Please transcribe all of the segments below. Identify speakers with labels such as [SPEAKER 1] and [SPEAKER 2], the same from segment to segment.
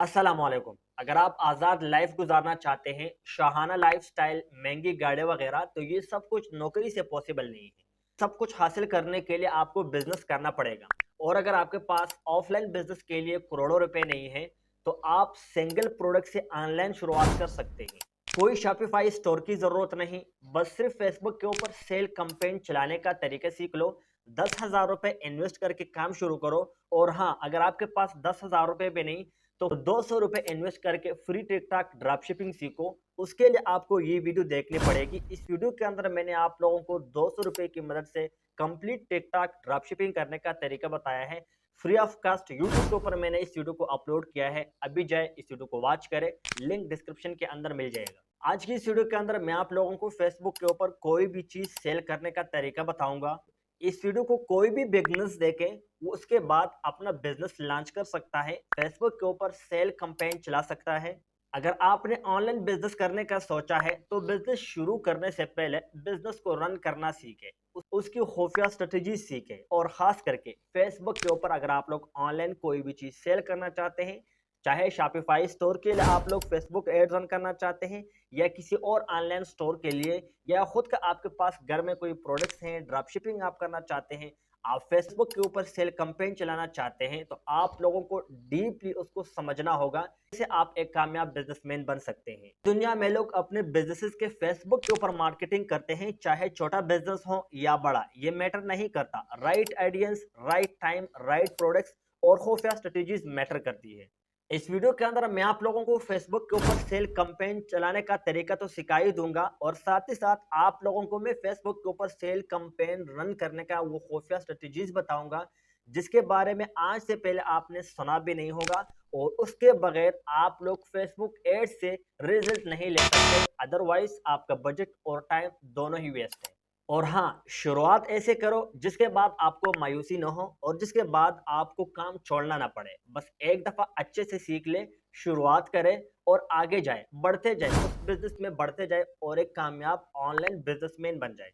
[SPEAKER 1] अस्सलामुअलैकुम। अगर आप आज़ाद लाइफ गुजारना चाहते हैं, शाहाना लाइफस्टाइल, महंगी गाड़ियाँ वगैरह, तो ये सब कुछ नौकरी से पॉसिबल नहीं है। सब कुछ हासिल करने के लिए आपको बिजनेस करना पड़ेगा। और अगर आपके पास ऑफलाइन बिजनेस के लिए करोड़ों रुपए नहीं है, तो आप सिंगल प्रोडक्ट से ऑनलाइन शुरुआत कर सकते हैं। कोई शॉपिफाई स्टोर की जरूरत नहीं, बस सिर्फ फेसबुक के ऊपर सेल कैंपेन चलाने का तरीका सीख लो। 10,000 रुपए इन्वेस्ट करके काम शुरू करो। और हाँ, अगर आपके पास 10,000 रुपए भी नहीं, तो 200 रुपए इन्वेस्ट करके फ्री टिकटॉक ड्रॉप शिपिंग सीखो। उसके लिए आपको ये वीडियो देखनी पड़ेगी। इस वीडियो के अंदर मैंने आप लोगों को 200 रुपए की मदद से कंप्लीट टिकटॉक ड्रॉप शिपिंग करने का तरीका बताया है। फ्री ऑफ कास्ट यूट्यूब के ऊपर मैंने इस वीडियो को अपलोड किया है। अभी जाए इस वीडियो को वॉच करें, लिंक डिस्क्रिप्शन के अंदर मिल जाएगा। आज की इस वीडियो के अंदर मैं आप लोगों को फेसबुक के ऊपर कोई भी चीज सेल करने का तरीका बताऊंगा। इस वीडियो को कोई भी बिगनर्स देखे, वो उसके बाद अपना बिजनेस लॉन्च कर सकता है, फेसबुक के ऊपर सेल कैंपेन चला सकता है। अगर आपने ऑनलाइन बिजनेस करने का सोचा है, तो बिजनेस शुरू करने से पहले बिजनेस को रन करना सीखे, उसकी खुफिया स्ट्रेटेजी सीखे। और खास करके फेसबुक के ऊपर अगर आप लोग ऑनलाइन कोई भी चीज सेल करना चाहते हैं, चाहे शॉपिफाई स्टोर के लिए आप लोग फेसबुक एड रन करना चाहते हैं, या किसी और ऑनलाइन स्टोर के लिए, या खुद का आपके पास घर में कोई प्रोडक्ट्स हैं, ड्रॉप शिपिंग आप करना चाहते हैं, आप फेसबुक के ऊपर सेल कैंपेन चलाना चाहते हैं, तो आप लोगों को डीपली उसको समझना होगा, जिससे आप एक कामयाब बिजनेसमैन बन सकते हैं। दुनिया में लोग अपने बिजनेसेस के फेसबुक के ऊपर मार्केटिंग करते हैं, चाहे छोटा बिजनेस हो या बड़ा, ये मैटर नहीं करता। Right audience, right time, right products और खुफिया स्ट्रेटेजीज मैटर करती है। इस वीडियो के अंदर मैं आप लोगों को फेसबुक के ऊपर सेल कैंपेन चलाने का तरीका तो सिखा ही दूंगा, और साथ ही साथ आप लोगों को मैं फेसबुक के ऊपर सेल कैंपेन रन करने का वो खुफिया स्ट्रेटेजीज बताऊंगा, जिसके बारे में आज से पहले आपने सुना भी नहीं होगा। और उसके बगैर आप लोग फेसबुक एड से रिजल्ट नहीं ले सकते, अदरवाइज आपका बजट और टाइम दोनों ही वेस्ट है। और हाँ, शुरुआत ऐसे करो जिसके बाद आपको मायूसी न हो, और जिसके बाद आपको काम छोड़ना ना पड़े। बस एक दफा अच्छे से सीख ले, शुरुआत करें और आगे जाए, बढ़ते जाए, उस बिजनेस में बढ़ते जाए और एक कामयाब ऑनलाइन बिजनेसमैन बन जाए।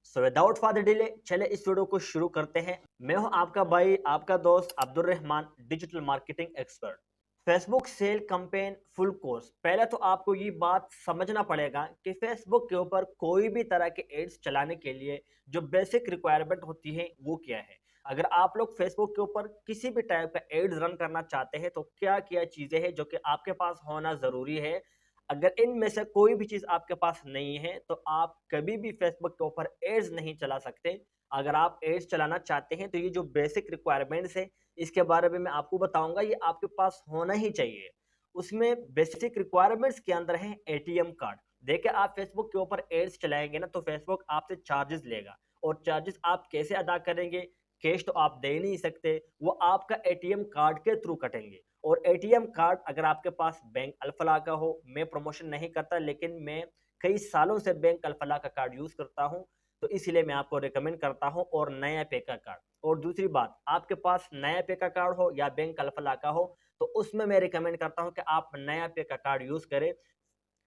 [SPEAKER 1] सो विदाउट फर्दर डिले, चले इस वीडियो को शुरू करते हैं। मैं हूं आपका भाई, आपका दोस्त Abdul Rahman, digital marketing expert. Facebook sale campaign full course. पहले तो आपको ये बात समझना पड़ेगा कि फेसबुक के ऊपर कोई भी तरह के एड्स चलाने के लिए जो बेसिक रिक्वायरमेंट होती है वो क्या है। अगर आप लोग फेसबुक के ऊपर किसी भी टाइप का एड्स रन करना चाहते हैं, तो क्या क्या चीजें हैं जो कि आपके पास होना जरूरी है। अगर इनमें से कोई भी चीज आपके पास नहीं है, तो आप कभी भी फेसबुक के ऊपर एड्स नहीं चला सकते। अगर आप एड्स चलाना चाहते हैं, तो ये जो बेसिक रिक्वायरमेंट्स है, इसके बारे में मैं आपको बताऊंगा, ये आपके पास होना ही चाहिए। उसमें बेसिक रिक्वायरमेंट्स के अंदर है एटीएम कार्ड। देखिए, आप फेसबुक के ऊपर एड्स चलाएंगे ना, तो फेसबुक आपसे चार्जेस लेगा। और चार्जेस आप कैसे अदा करेंगे? कैश तो आप दे ही नहीं सकते, वो आपका एटीएम कार्ड के थ्रू कटेंगे। और एटीएम कार्ड अगर आपके पास बैंक अल्फला का हो, मैं प्रमोशन नहीं करता, लेकिन मैं कई सालों से बैंक अल्फला का कार्ड यूज करता हूँ, तो इसलिए मैं आपको रिकमेंड करता हूँ। और नया पे का कार्ड। और दूसरी बात, आपके पास नया पे का कार्ड हो या बैंक अल्फला का हो, तो उसमें मैं रिकमेंड करता हूँ कि आप नया पे का कार्ड यूज करें।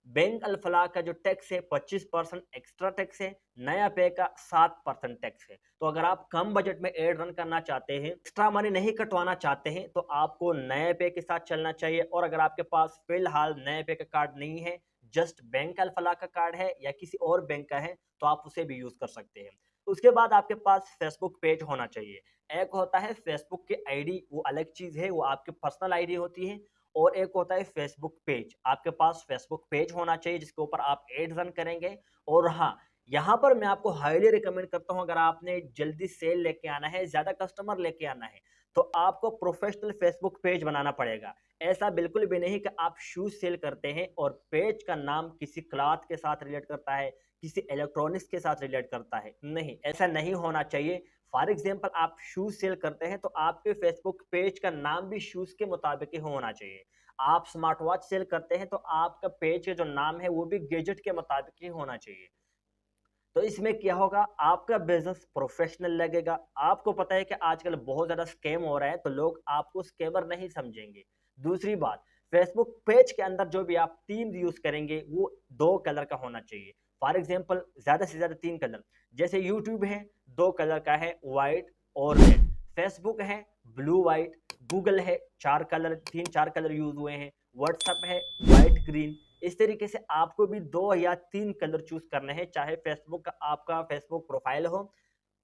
[SPEAKER 1] बैंक अल्फला का जो टैक्स है 25% एक्स्ट्रा टैक्स है, नया पे का 7% टैक्स है। तो अगर आप कम बजट में एड रन करना चाहते हैं, एक्स्ट्रा मनी नहीं कटवाना चाहते हैं, तो आपको नए पे के साथ चलना चाहिए। और अगर आपके पास फिलहाल नए पे का कार्ड नहीं है, जस्ट बैंक अल्फला का कार्ड है या किसी और बैंक का है, तो आप उसे भी यूज कर सकते हैं। उसके बाद आपके पास फेसबुक पेज होना चाहिए। एक होता है फेसबुक की आईडी, वो अलग चीज है, वो आपकी पर्सनल आईडी होती है। और एक होता है फेसबुक पेज। आपके पास फेसबुक पेज होना चाहिए जिसके ऊपर आप एड रन करेंगे। और हाँ, यहाँ पर मैं आपको हाईली रिकमेंड करता हूँ, अगर आपने जल्दी सेल लेके आना है, ज्यादा कस्टमर लेके आना है, तो आपको प्रोफेशनल फेसबुक पेज बनाना पड़ेगा। ऐसा बिल्कुल भी नहीं कि आप शूज सेल करते हैं और पेज का नाम किसी क्लॉथ के साथ रिलेट करता है, किसी इलेक्ट्रॉनिक्स के साथ रिलेट करता है। नहीं, ऐसा नहीं होना चाहिए। फॉर एग्जाम्पल, आप शूज सेल करते हैं, तो आपके फेसबुक पेज का नाम भी शूज के मुताबिक ही होना चाहिए। आप स्मार्ट वॉच सेल करते हैं, तो आपका पेज का जो नाम है वो भी गैजेट के मुताबिक ही होना चाहिए। तो इसमें क्या होगा, आपका बिजनेस प्रोफेशनल लगेगा। आपको पता है कि आजकल बहुत ज्यादा स्कैम हो रहा है, तो लोग आपको स्कैमर नहीं समझेंगे। दूसरी बात, फेसबुक पेज के अंदर जो भी आप थीम यूज करेंगे, वो 2 कलर का होना चाहिए। फॉर एग्जाम्पल, ज्यादा से ज्यादा 3 कलर। जैसे यूट्यूब है, 2 कलर का है, व्हाइट और रेड। फेसबुक है, ब्लू व्हाइट, गूगल है, 4 कलर 3-4 कलर यूज़ हुए हैं, व्हाट्सएप है व्हाइट, ग्रीन। इस तरीके से आपको भी 2 या 3 कलर चूज़ करने हैं, चाहे फेसबुक का आपका फेसबुक प्रोफ़ाइल हो,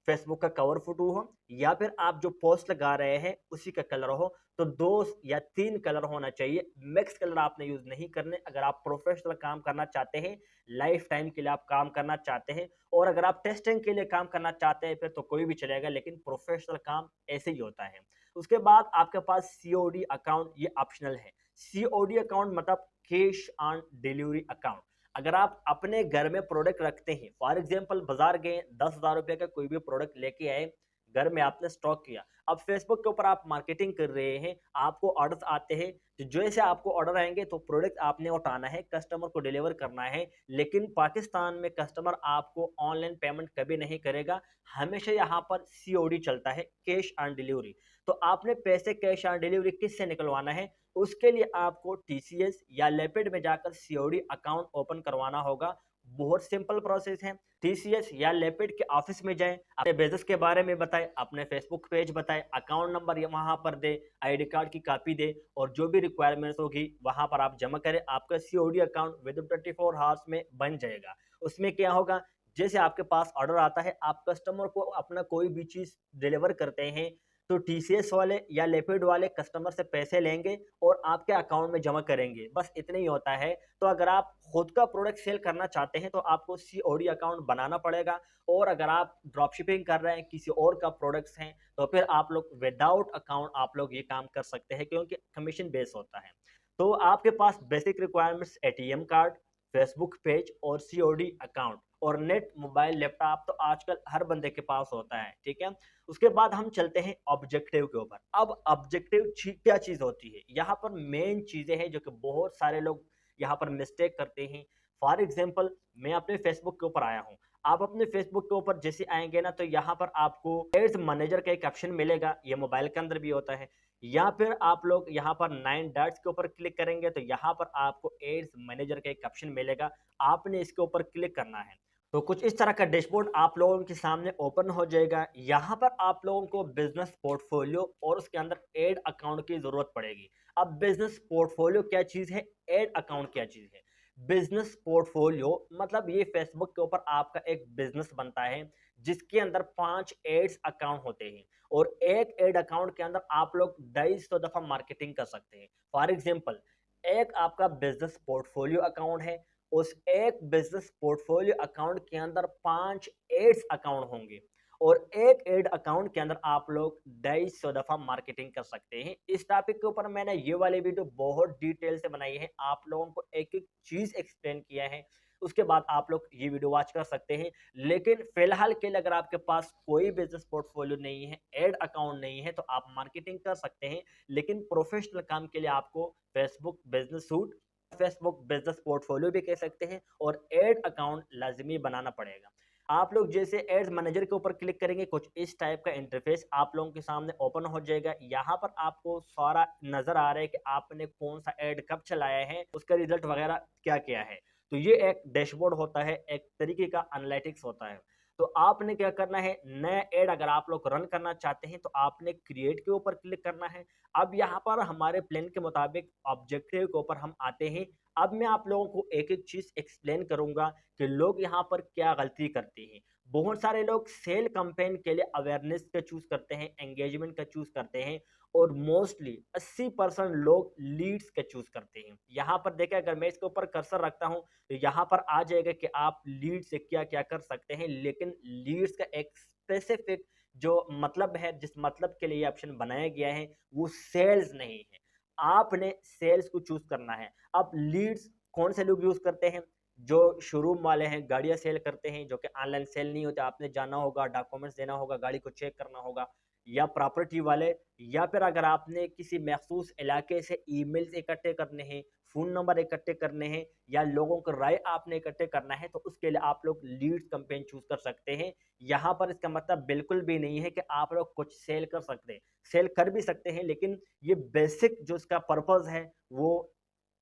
[SPEAKER 1] फेसबुक का कवर फ़ोटो हो या फिर आप जो पोस्ट लगा रहे हैं उसी का कलर हो, तो 2 या 3 कलर होना चाहिए। मिक्स कलर आपने यूज़ नहीं करने। अगर आप प्रोफ़ेशनल काम करना चाहते हैं, लाइफ़ टाइम के लिए आप काम करना चाहते हैं और अगर आप टेस्टिंग के लिए काम करना चाहते हैं फिर तो कोई भी चलेगा, लेकिन प्रोफ़ेशनल काम ऐसे ही होता है। उसके बाद आपके पास सीओडी अकाउंट, ये ऑप्शनल है। सीओडी अकाउंट मतलब कैश ऑन डिलीवरी अकाउंट। अगर आप अपने घर में प्रोडक्ट रखते हैं, फॉर एग्जांपल बाजार गए, 10,000 रुपए का कोई भी प्रोडक्ट लेके आए, घर में आपने स्टॉक किया। अब फेसबुक के ऊपर आप मार्केटिंग कर रहे हैं, आपको ऑर्डर्स आते हैं, तो जैसे आपको ऑर्डर आएंगे तो प्रोडक्ट आपने उठाना है, कस्टमर को डिलीवर करना है। लेकिन पाकिस्तान में कस्टमर आपको ऑनलाइन पेमेंट कभी नहीं करेगा, हमेशा यहाँ पर सीओडी चलता है, कैश ऑन डिलीवरी। तो आपने पैसे कैश ऑन डिलीवरी किससे निकलवाना है? उसके लिए आपको टीसीएस या लेपिड में जाकर सीओडी अकाउंट ओपन करवाना होगा। बहुत सिंपल प्रोसेस है। टीसीएस या लेपिड के ऑफिस में जाएं, अपने बिजनेस के बारे में बताएं, अपने फेसबुक पेज बताएं, अकाउंट नंबर ये वहां पर दे, आईडी कार्ड की कॉपी दे और जो भी रिक्वायरमेंट्स होगी वहां पर आप जमा करें। आपका COD account with in 24 hours में बन जाएगा। उसमें क्या होगा, जैसे आपके पास ऑर्डर आता है, आप कस्टमर को अपना कोई भी चीज डिलीवर करते हैं, तो टीसीएस वाले या लेपिड वाले कस्टमर से पैसे लेंगे और आपके अकाउंट में जमा करेंगे, बस इतना ही होता है। तो अगर आप खुद का प्रोडक्ट सेल करना चाहते हैं तो आपको सीओडी अकाउंट बनाना पड़ेगा, और अगर आप ड्रॉप शिपिंग कर रहे हैं, किसी और का प्रोडक्ट्स हैं, तो फिर आप लोग विदाउट अकाउंट आप लोग ये काम कर सकते हैं, क्योंकि कमीशन बेस होता है। तो आपके पास basic requirements ATM card, Facebook page और सीओडी अकाउंट और नेट, मोबाइल, लैपटॉप तो आजकल हर बंदे के पास होता है, ठीक है। उसके बाद हम चलते हैं ऑब्जेक्टिव के ऊपर। अब ऑब्जेक्टिव क्या चीज होती है, यहाँ पर मेन चीजें हैं जो कि बहुत सारे लोग यहाँ पर मिस्टेक करते हैं। फॉर एग्जाम्पल, मैं अपने फेसबुक के ऊपर आया हूँ, आप अपने फेसबुक के ऊपर जैसे आएंगे ना, तो यहाँ पर आपको एड्स मैनेजर का एक ऑप्शन मिलेगा, ये मोबाइल के अंदर भी होता है। या फिर आप लोग यहाँ पर 9 डॉट्स के ऊपर क्लिक करेंगे तो यहाँ पर आपको एड्स मैनेजर का एक ऑप्शन मिलेगा, आपने इसके ऊपर क्लिक करना है। तो कुछ इस तरह का डैशबोर्ड आप लोगों के सामने ओपन हो जाएगा। यहाँ पर आप लोगों को बिजनेस पोर्टफोलियो और उसके अंदर एड अकाउंट की जरूरत पड़ेगी। अब बिजनेस पोर्टफोलियो क्या चीज है, एड अकाउंट क्या चीज है? बिजनेस पोर्टफोलियो मतलब ये फेसबुक के ऊपर आपका एक बिजनेस बनता है जिसके अंदर 5 एड्स अकाउंट होते हैं, और एक एड अकाउंट के अंदर आप लोग 250 दफा मार्केटिंग कर सकते हैं। फॉर एग्जाम्पल, एक आपका बिजनेस पोर्टफोलियो अकाउंट है, उस एक बिजनेस पोर्टफोलियो अकाउंट के अंदर 5 एड्स अकाउंट होंगे, और एक एड अकाउंट के अंदर आप लोग 250 दफा मार्केटिंग कर सकते हैं। इस टॉपिक के ऊपर मैंने ये वाली वीडियो बहुत डिटेल से बनाई है, आप लोगों को एक एक चीज एक्सप्लेन किया है, उसके बाद आप लोग ये वीडियो वॉच कर सकते हैं। लेकिन फिलहाल के लिए अगर आपके पास कोई बिजनेस पोर्टफोलियो नहीं है, एड अकाउंट नहीं है, तो आप मार्केटिंग कर सकते हैं, लेकिन प्रोफेशनल काम के लिए आपको Facebook business suit, Facebook business portfolio भी कह सकते हैं, और एड अकाउंट लाजमी बनाना पड़ेगा। आप लोग जैसे एड्स मैनेजर के ऊपर क्लिक करेंगे, कुछ इस टाइप का इंटरफेस आप लोगों के सामने ओपन हो जाएगा। यहाँ पर आपको सारा नजर आ रहा है कि आपने कौन सा एड कब चलाया है, उसका रिजल्ट वगैरह क्या क्या है। तो ये एक डैशबोर्ड होता है, एक तरीके का एनालिटिक्स होता है। तो आपने क्या करना है, नया एड अगर आप लोग रन करना चाहते हैं तो आपने क्रिएट के ऊपर क्लिक करना है। अब यहाँ पर हमारे प्लान के मुताबिक ऑब्जेक्टिव के ऊपर हम आते हैं। अब मैं आप लोगों को एक एक चीज एक्सप्लेन करूंगा कि लोग यहाँ पर क्या गलती करते हैं। बहुत सारे लोग सेल कैंपेन के लिए अवेयरनेस का चूज करते हैं, एंगेजमेंट का चूज करते हैं, और मोस्टली 80% लोग लीड्स का चूज करते हैं। यहाँ पर देखें, अगर मैं इसके ऊपर कर्सर रखता हूँ तो यहाँ पर आ जाएगा कि आप लीड से क्या क्या कर सकते हैं, लेकिन लीड्स का एक स्पेसिफिक जो मतलब है, जिस मतलब के लिए ऑप्शन बनाया गया है, वो सेल्स नहीं है। आपने सेल्स को चूज करना है। अब लीड्स कौन से लोग यूज करते हैं? जो शोरूम वाले हैं, गाड़ियां सेल करते हैं, जो कि ऑनलाइन सेल नहीं होते, आपने जाना होगा, डॉक्यूमेंट्स देना होगा, गाड़ी को चेक करना होगा। या प्रॉपर्टी वाले, या फिर अगर आपने किसी मखसूस इलाके से ईमेल्स इकट्ठे करने हैं, फोन नंबर इकट्ठे करने हैं, या लोगों को राय आपने इकट्ठे करना है, तो उसके लिए आप लोग लीड्स कैंपेन चूज कर सकते हैं। यहाँ पर इसका मतलब बिल्कुल भी नहीं है कि आप लोग कुछ सेल कर सकते हैं, सेल कर भी सकते हैं, लेकिन ये बेसिक जो इसका पर्पज है वो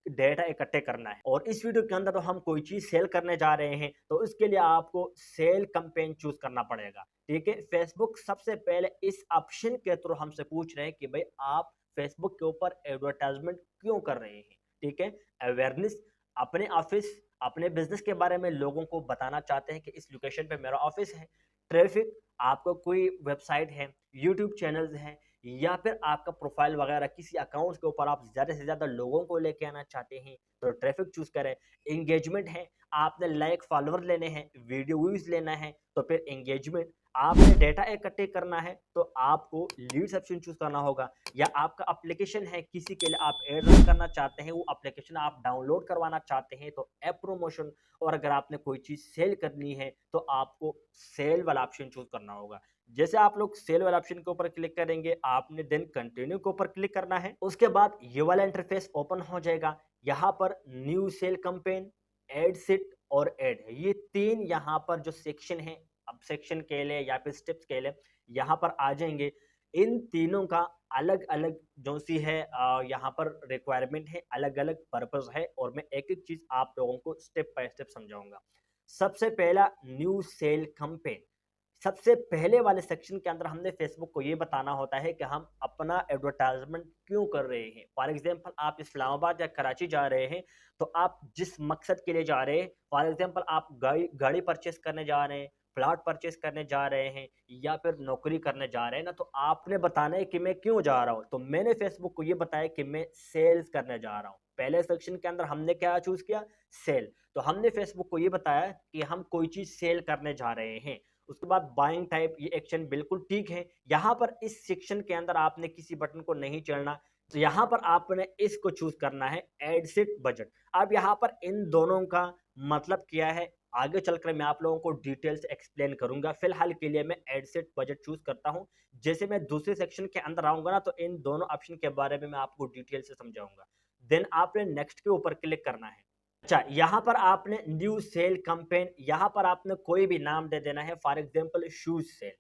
[SPEAKER 1] डेटा इकट्ठे करना है। और इस वीडियो के अंदर तो हम कोई चीज सेल करने जा रहे हैं, तो इसके लिए आपको सेल कैंपेन चूज करना पड़ेगा, ठीक है। फेसबुक सबसे पहले इस ऑप्शन के थ्रू हमसे पूछ रहे हैं कि भाई आप फेसबुक के ऊपर एडवर्टाइजमेंट क्यों कर रहे हैं, ठीक है। अवेयरनेस, अपने ऑफिस, अपने बिजनेस के बारे में लोगों को बताना चाहते हैं कि इस लोकेशन पे मेरा ऑफिस है। ट्रैफिक, आपका कोई वेबसाइट है, यूट्यूब चैनल्स हैं, या फिर आपका प्रोफाइल वगैरह किसी अकाउंट के ऊपर आप ज़्यादा से ज़्यादा लोगों को लेके आना चाहते हैं तो ट्रैफिक चूज करें। एंगेजमेंट है, आपने लाइक फॉलोअर लेने हैं, वीडियो व्यूज लेना है तो फिर एंगेजमेंट। आपने डेटा इकट्ठे करना है तो आपको लीड्स ऑप्शन चूज करना होगा। या आपका एप्लीकेशन है, किसी के लिए आप एड रन करना चाहते हैं, वो एप्लीकेशन आप डाउनलोड करवाना चाहते हैं तो ऐप प्रमोशन। और अगर आपने कोई चीज सेल करनी है तो आपको सेल वाला ऑप्शन चूज करना होगा। जैसे आप लोग सेल वाला ऑप्शन के ऊपर क्लिक करेंगे, आपने देन कंटिन्यू के ऊपर क्लिक करना है। उसके बाद ये वाला इंटरफेस ओपन हो जाएगा। यहाँ पर new sale campaign, ad set और एड है, ये तीन यहाँ पर जो सेक्शन है, अब सेक्शन के लिए या फिर स्टेप्स के लिए यहाँ पर आ जाएंगे। इन तीनों का अलग अलग जो सी है यहाँ पर रिक्वायरमेंट है, अलग अलग पर्पस है, और मैं एक एक चीज आप लोगों को स्टेप बाय स्टेप समझाऊंगा। सबसे पहला, न्यू सेल कैंपेन। सबसे पहले वाले सेक्शन के अंदर हमने फेसबुक को ये बताना होता है कि हम अपना एडवर्टाइजमेंट क्यों कर रहे हैं। फॉर एग्जांपल, आप इस्लामाबाद या कराची जा रहे हैं तो आप जिस मकसद के लिए जा रहे हैं, फॉर एग्जांपल आप गाड़ी परचेस करने जा रहे हैं, प्लॉट परचेस करने जा रहे हैं, या फिर नौकरी करने जा रहे हैं ना, तो आपने बताना है कि मैं क्यों जा रहा हूँ। तो मैंने फेसबुक को ये बताया कि मैं सेल्स करने जा रहा हूँ। पहले सेक्शन के अंदर हमने क्या चूज किया, सेल। तो हमने फेसबुक को ये बताया कि हम कोई चीज सेल करने जा रहे हैं। उसके बाद बाइंग टाइप, ये एक्शन बिल्कुल ठीक है। यहाँ पर इस सेक्शन के अंदर आपने किसी बटन को नहीं चढ़ना, तो यहाँ पर आपने इसको चूज करना है, एड सेट बजट। अब यहाँ पर इन दोनों का मतलब क्या है, आगे चलकर मैं आप लोगों को डिटेल से एक्सप्लेन करूंगा। फिलहाल के लिए मैं एड सेट बजट चूज करता हूँ। जैसे मैं दूसरे सेक्शन के अंदर आऊंगा ना, तो इन दोनों ऑप्शन के बारे में मैं आपको डिटेल से समझाऊंगा। देन आपने नेक्स्ट के ऊपर क्लिक करना है। अच्छा, यहाँ पर आपने न्यू सेल कैंपेन, यहाँ पर आपने कोई भी नाम दे देना है। For example, shoes sale.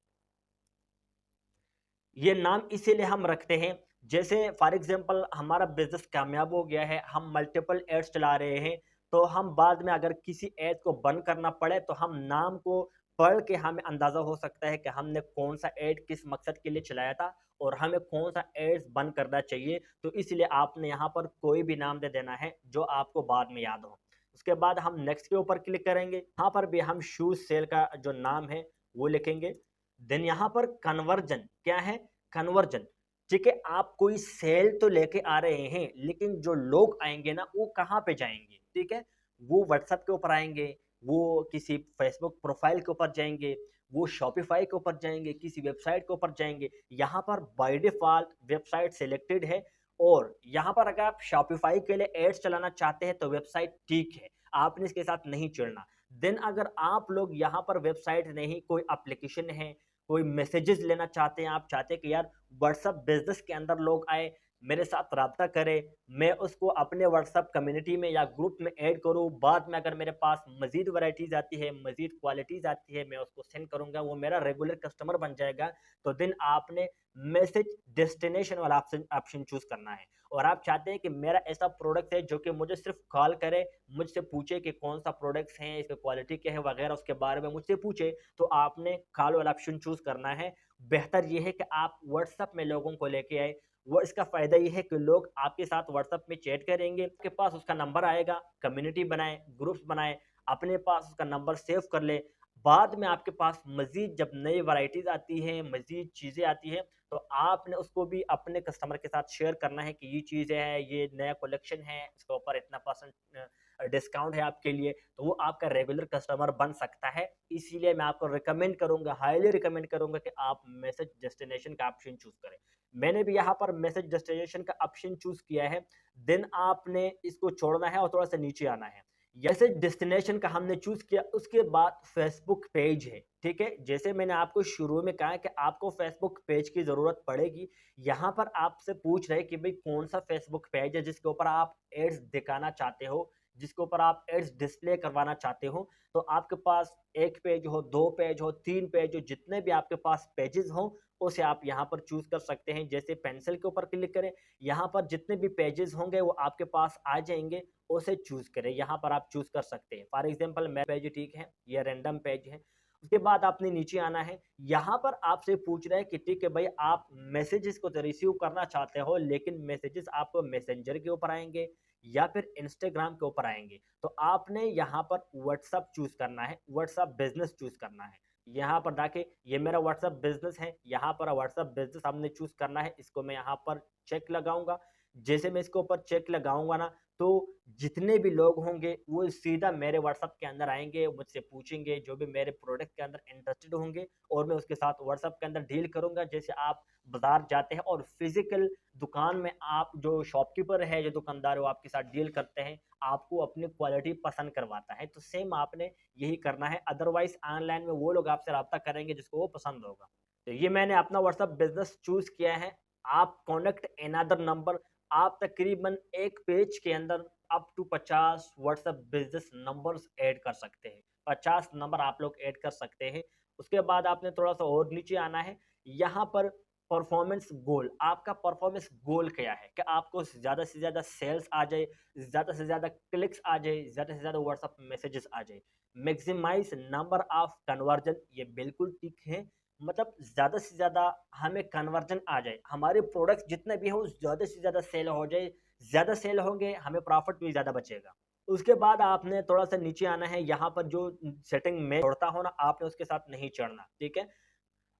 [SPEAKER 1] ये नाम इसीलिए हम रखते हैं, जैसे फॉर एग्जांपल हमारा बिजनेस कामयाब हो गया है, हम मल्टीपल एड्स चला रहे हैं, तो हम बाद में अगर किसी एड को बंद करना पड़े तो हम नाम को पढ़ के हमें अंदाजा हो सकता है कि हमने कौन सा एड किस मकसद के लिए चलाया था और हमें कौन सा एड्स बंद करना चाहिए। तो इसलिए आपने यहाँ पर कोई भी नाम दे देना है जो आपको बाद में याद हो। उसके बाद हम नेक्स्ट के ऊपर क्लिक करेंगे, यहाँ पर भी हम शूज सेल का जो नाम है वो लिखेंगे। देन यहाँ पर कन्वर्जन क्या है, कन्वर्जन, ठीक है। आप कोई सेल तो लेके आ रहे हैं, लेकिन जो लोग आएंगे ना, वो कहाँ पे जाएंगे, ठीक है। वो व्हाट्सएप के ऊपर आएंगे, वो किसी फेसबुक प्रोफाइल के ऊपर जाएंगे, वो शॉपिफाई के ऊपर जाएंगे, किसी वेबसाइट के ऊपर जाएंगे। यहाँ पर बाय डिफॉल्ट वेबसाइट सिलेक्टेड है, और यहाँ पर अगर आप शॉपिफाई के लिए एड्स चलाना चाहते हैं तो वेबसाइट ठीक है, आपने इसके साथ नहीं जुड़ना। देन अगर आप लोग यहाँ पर वेबसाइट नहीं, कोई एप्लीकेशन है, कोई मैसेजेस लेना चाहते हैं, आप चाहते हैं कि यार व्हाट्सअप बिजनेस के अंदर लोग आए, मेरे साथ रब्ता करें, मैं उसको अपने व्हाट्सअप कम्युनिटी में या ग्रुप में ऐड करूं, बाद में अगर मेरे पास मजीद वैरायटीज आती है, मजीद क्वालिटीज आती है, मैं उसको सेंड करूंगा, वो मेरा रेगुलर कस्टमर बन जाएगा। तो दिन आपने मैसेज डेस्टिनेशन वाला ऑप्शन चूज करना है। और आप चाहते हैं कि मेरा ऐसा प्रोडक्ट है जो कि मुझे सिर्फ कॉल करे, मुझसे पूछे कि कौन सा प्रोडक्ट्स हैं, इसकी क्वालिटी क्या है वगैरह, उसके बारे में मुझसे पूछे, तो आपने कॉल वाला ऑप्शन चूज करना है। बेहतर यह है कि आप व्हाट्सएप में लोगों को लेके आए। वो इसका फायदा ये है कि लोग आपके साथ व्हाट्सएप में चैट करेंगे, आपके पास उसका नंबर आएगा, कम्युनिटी बनाए, ग्रुप्स बनाए, अपने पास उसका नंबर सेव कर ले। बाद में आपके पास मजीद जब नई वैरायटीज आती हैं, मजीद चीजें आती हैं, तो आपने उसको भी अपने कस्टमर के साथ शेयर करना है कि ये चीजें हैं, ये नया कलेक्शन है, इसके ऊपर इतना परसेंट डिस्काउंट है आपके लिए, तो वो आपका रेगुलर कस्टमर बन सकता है। इसीलिए मैं आपको रिकमेंड करूंगा, हाईली रिकमेंड करूंगा कि आप मैसेज डेस्टिनेशन का ऑप्शन चूज करें। मैंने भी यहाँ पर मैसेज डेस्टिनेशन का ऑप्शन चूज किया है। देन आपने इसको छोड़ना है और थोड़ा सा नीचे आना है। जैसे डेस्टिनेशन का हमने चूज किया, उसके बाद फेसबुक पेज है, ठीक है। जैसे मैंने आपको शुरू में कहा कि आपको फेसबुक पेज की जरूरत पड़ेगी। यहाँ पर आपसे पूछ रहे कि भाई कौन सा फेसबुक पेज है जिसके ऊपर आप एड्स दिखाना चाहते हो, जिसके ऊपर आप एड्स डिस्प्ले करवाना चाहते हो। तो आपके पास एक पेज हो, दो पेज हो, तीन पेज हो, जितने भी आपके पास पेजेस हो, उसे आप यहाँ पर चूज कर सकते हैं। जैसे पेंसिल के ऊपर क्लिक करें, यहाँ पर जितने भी पेजेस होंगे वो आपके पास आ जाएंगे, उसे चूज करें। यहाँ पर आप चूज कर सकते हैं। फॉर एग्जाम्पल मेरा पेज ठीक है, ये रैंडम पेज है। उसके बाद आपने नीचे आना है, यहाँ पर आपसे पूछ रहा है कि ठीक है भाई, आप मैसेजेस को तो रिसीव करना चाहते हो, लेकिन मैसेजेस आपको मैसेंजर के ऊपर आएंगे या फिर इंस्टाग्राम के ऊपर आएंगे। तो आपने यहाँ पर व्हाट्सअप चूज करना है, व्हाट्सअप बिजनेस चूज करना है। यहाँ पर जाके ये मेरा व्हाट्सअप बिजनेस है, यहाँ पर व्हाट्सअप बिजनेस हमने चूज करना है। इसको मैं यहाँ पर चेक लगाऊंगा। जैसे मैं इसके ऊपर चेक लगाऊंगा ना, तो जितने भी लोग होंगे वो सीधा मेरे व्हाट्सएप के अंदर आएंगे, मुझसे पूछेंगे जो भी मेरे प्रोडक्ट के अंदर इंटरेस्टेड होंगे, और मैं उसके साथ व्हाट्सएप के अंदर डील करूंगा। जैसे आप बाजार जाते हैं और फिजिकल दुकान में आप जो शॉपकीपर है, जो दुकानदार है, वो आपके साथ डील करते हैं, आपको अपनी क्वालिटी पसंद करवाता है, तो सेम आपने यही करना है। अदरवाइज ऑनलाइन में वो लोग आपसे रब्ता करेंगे जिसको वो पसंद होगा। तो ये मैंने अपना व्हाट्सएप बिजनेस चूज किया है। आप कॉन्टेक्ट अनदर नंबर, आप तकरीबन एक पेज के अंदर up to 50 WhatsApp business numbers add कर सकते हैं। 50 नंबर आप लोग ऐड कर सकते हैं। उसके बाद आपने थोड़ा सा और नीचे आना है। यहाँ पर परफॉर्मेंस गोल, आपका परफॉर्मेंस गोल क्या है, कि आपको ज़्यादा से ज़्यादा सेल्स आ जाए, ज़्यादा से ज़्यादा क्लिक्स आ जाए, ज़्यादा से ज़्यादा व्हाट्सएप मैसेजेस आ जाए। मैक्सिमाइज नंबर ऑफ कन्वर्जन, ये बिल्कुल ठीक है। मतलब ज़्यादा से ज़्यादा हमें कन्वर्जन आ जाए, हमारे प्रोडक्ट्स जितने भी हो ज़्यादा से ज़्यादा सेल हो जाए। ज़्यादा सेल होंगे, हमें प्रॉफिट भी ज़्यादा बचेगा। उसके बाद आपने थोड़ा सा नीचे आना है। यहाँ पर जो सेटिंग में जोड़ता हो ना, आपने उसके साथ नहीं चढ़ना, ठीक है।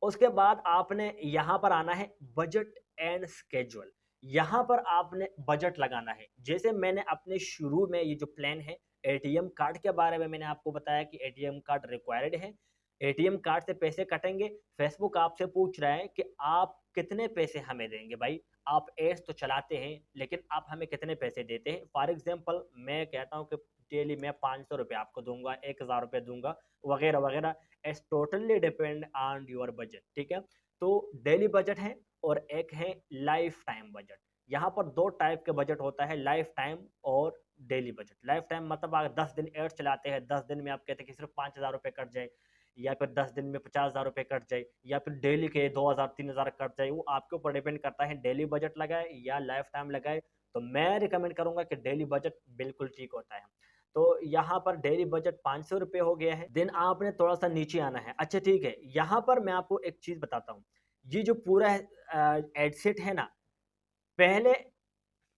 [SPEAKER 1] उसके बाद आपने यहाँ पर आना है बजट एंड स्केड्यूल। यहाँ पर आपने बजट लगाना है। जैसे मैंने अपने शुरू में ये जो प्लान है, एटीएम कार्ड के बारे में मैंने आपको बताया कि एटीएम कार्ड रिक्वायर्ड है, एटीएम कार्ड से पैसे कटेंगे। फेसबुक आपसे पूछ रहा है कि आप कितने पैसे हमें देंगे भाई, आप एड्स तो चलाते हैं लेकिन आप हमें कितने पैसे देते हैं। फॉर एग्जांपल मैं कहता हूँ कि डेली मैं 500 रुपये आपको दूंगा, 1000 रुपये दूंगा, वगैरह वगैरह। It's totally depend on your budget, ठीक है। तो डेली बजट है और एक है लाइफ टाइम बजट। यहाँ पर दो टाइप के बजट होता है, लाइफ टाइम और डेली बजट। लाइफ टाइम मतलब अगर 10 दिन एड चलाते हैं, 10 दिन में आप कहते हैं कि सिर्फ 5000 रुपये कट जाए, या फिर 10 दिन में 50,000 रुपये कट जाए, या फिर डेली के 2000 3000 कट जाए, वो आपके ऊपर डिपेंड करता है डेली बजट लगाए या लाइफ टाइम लगाए। तो मैं रिकमेंड करूंगा कि डेली बजट बिल्कुल ठीक होता है। तो यहाँ पर डेली बजट 500 रुपये हो गया है। देन आपने थोड़ा सा नीचे आना है। अच्छा ठीक है, यहाँ पर मैं आपको एक चीज बताता हूँ। ये जो पूरा एडसेट है ना, पहले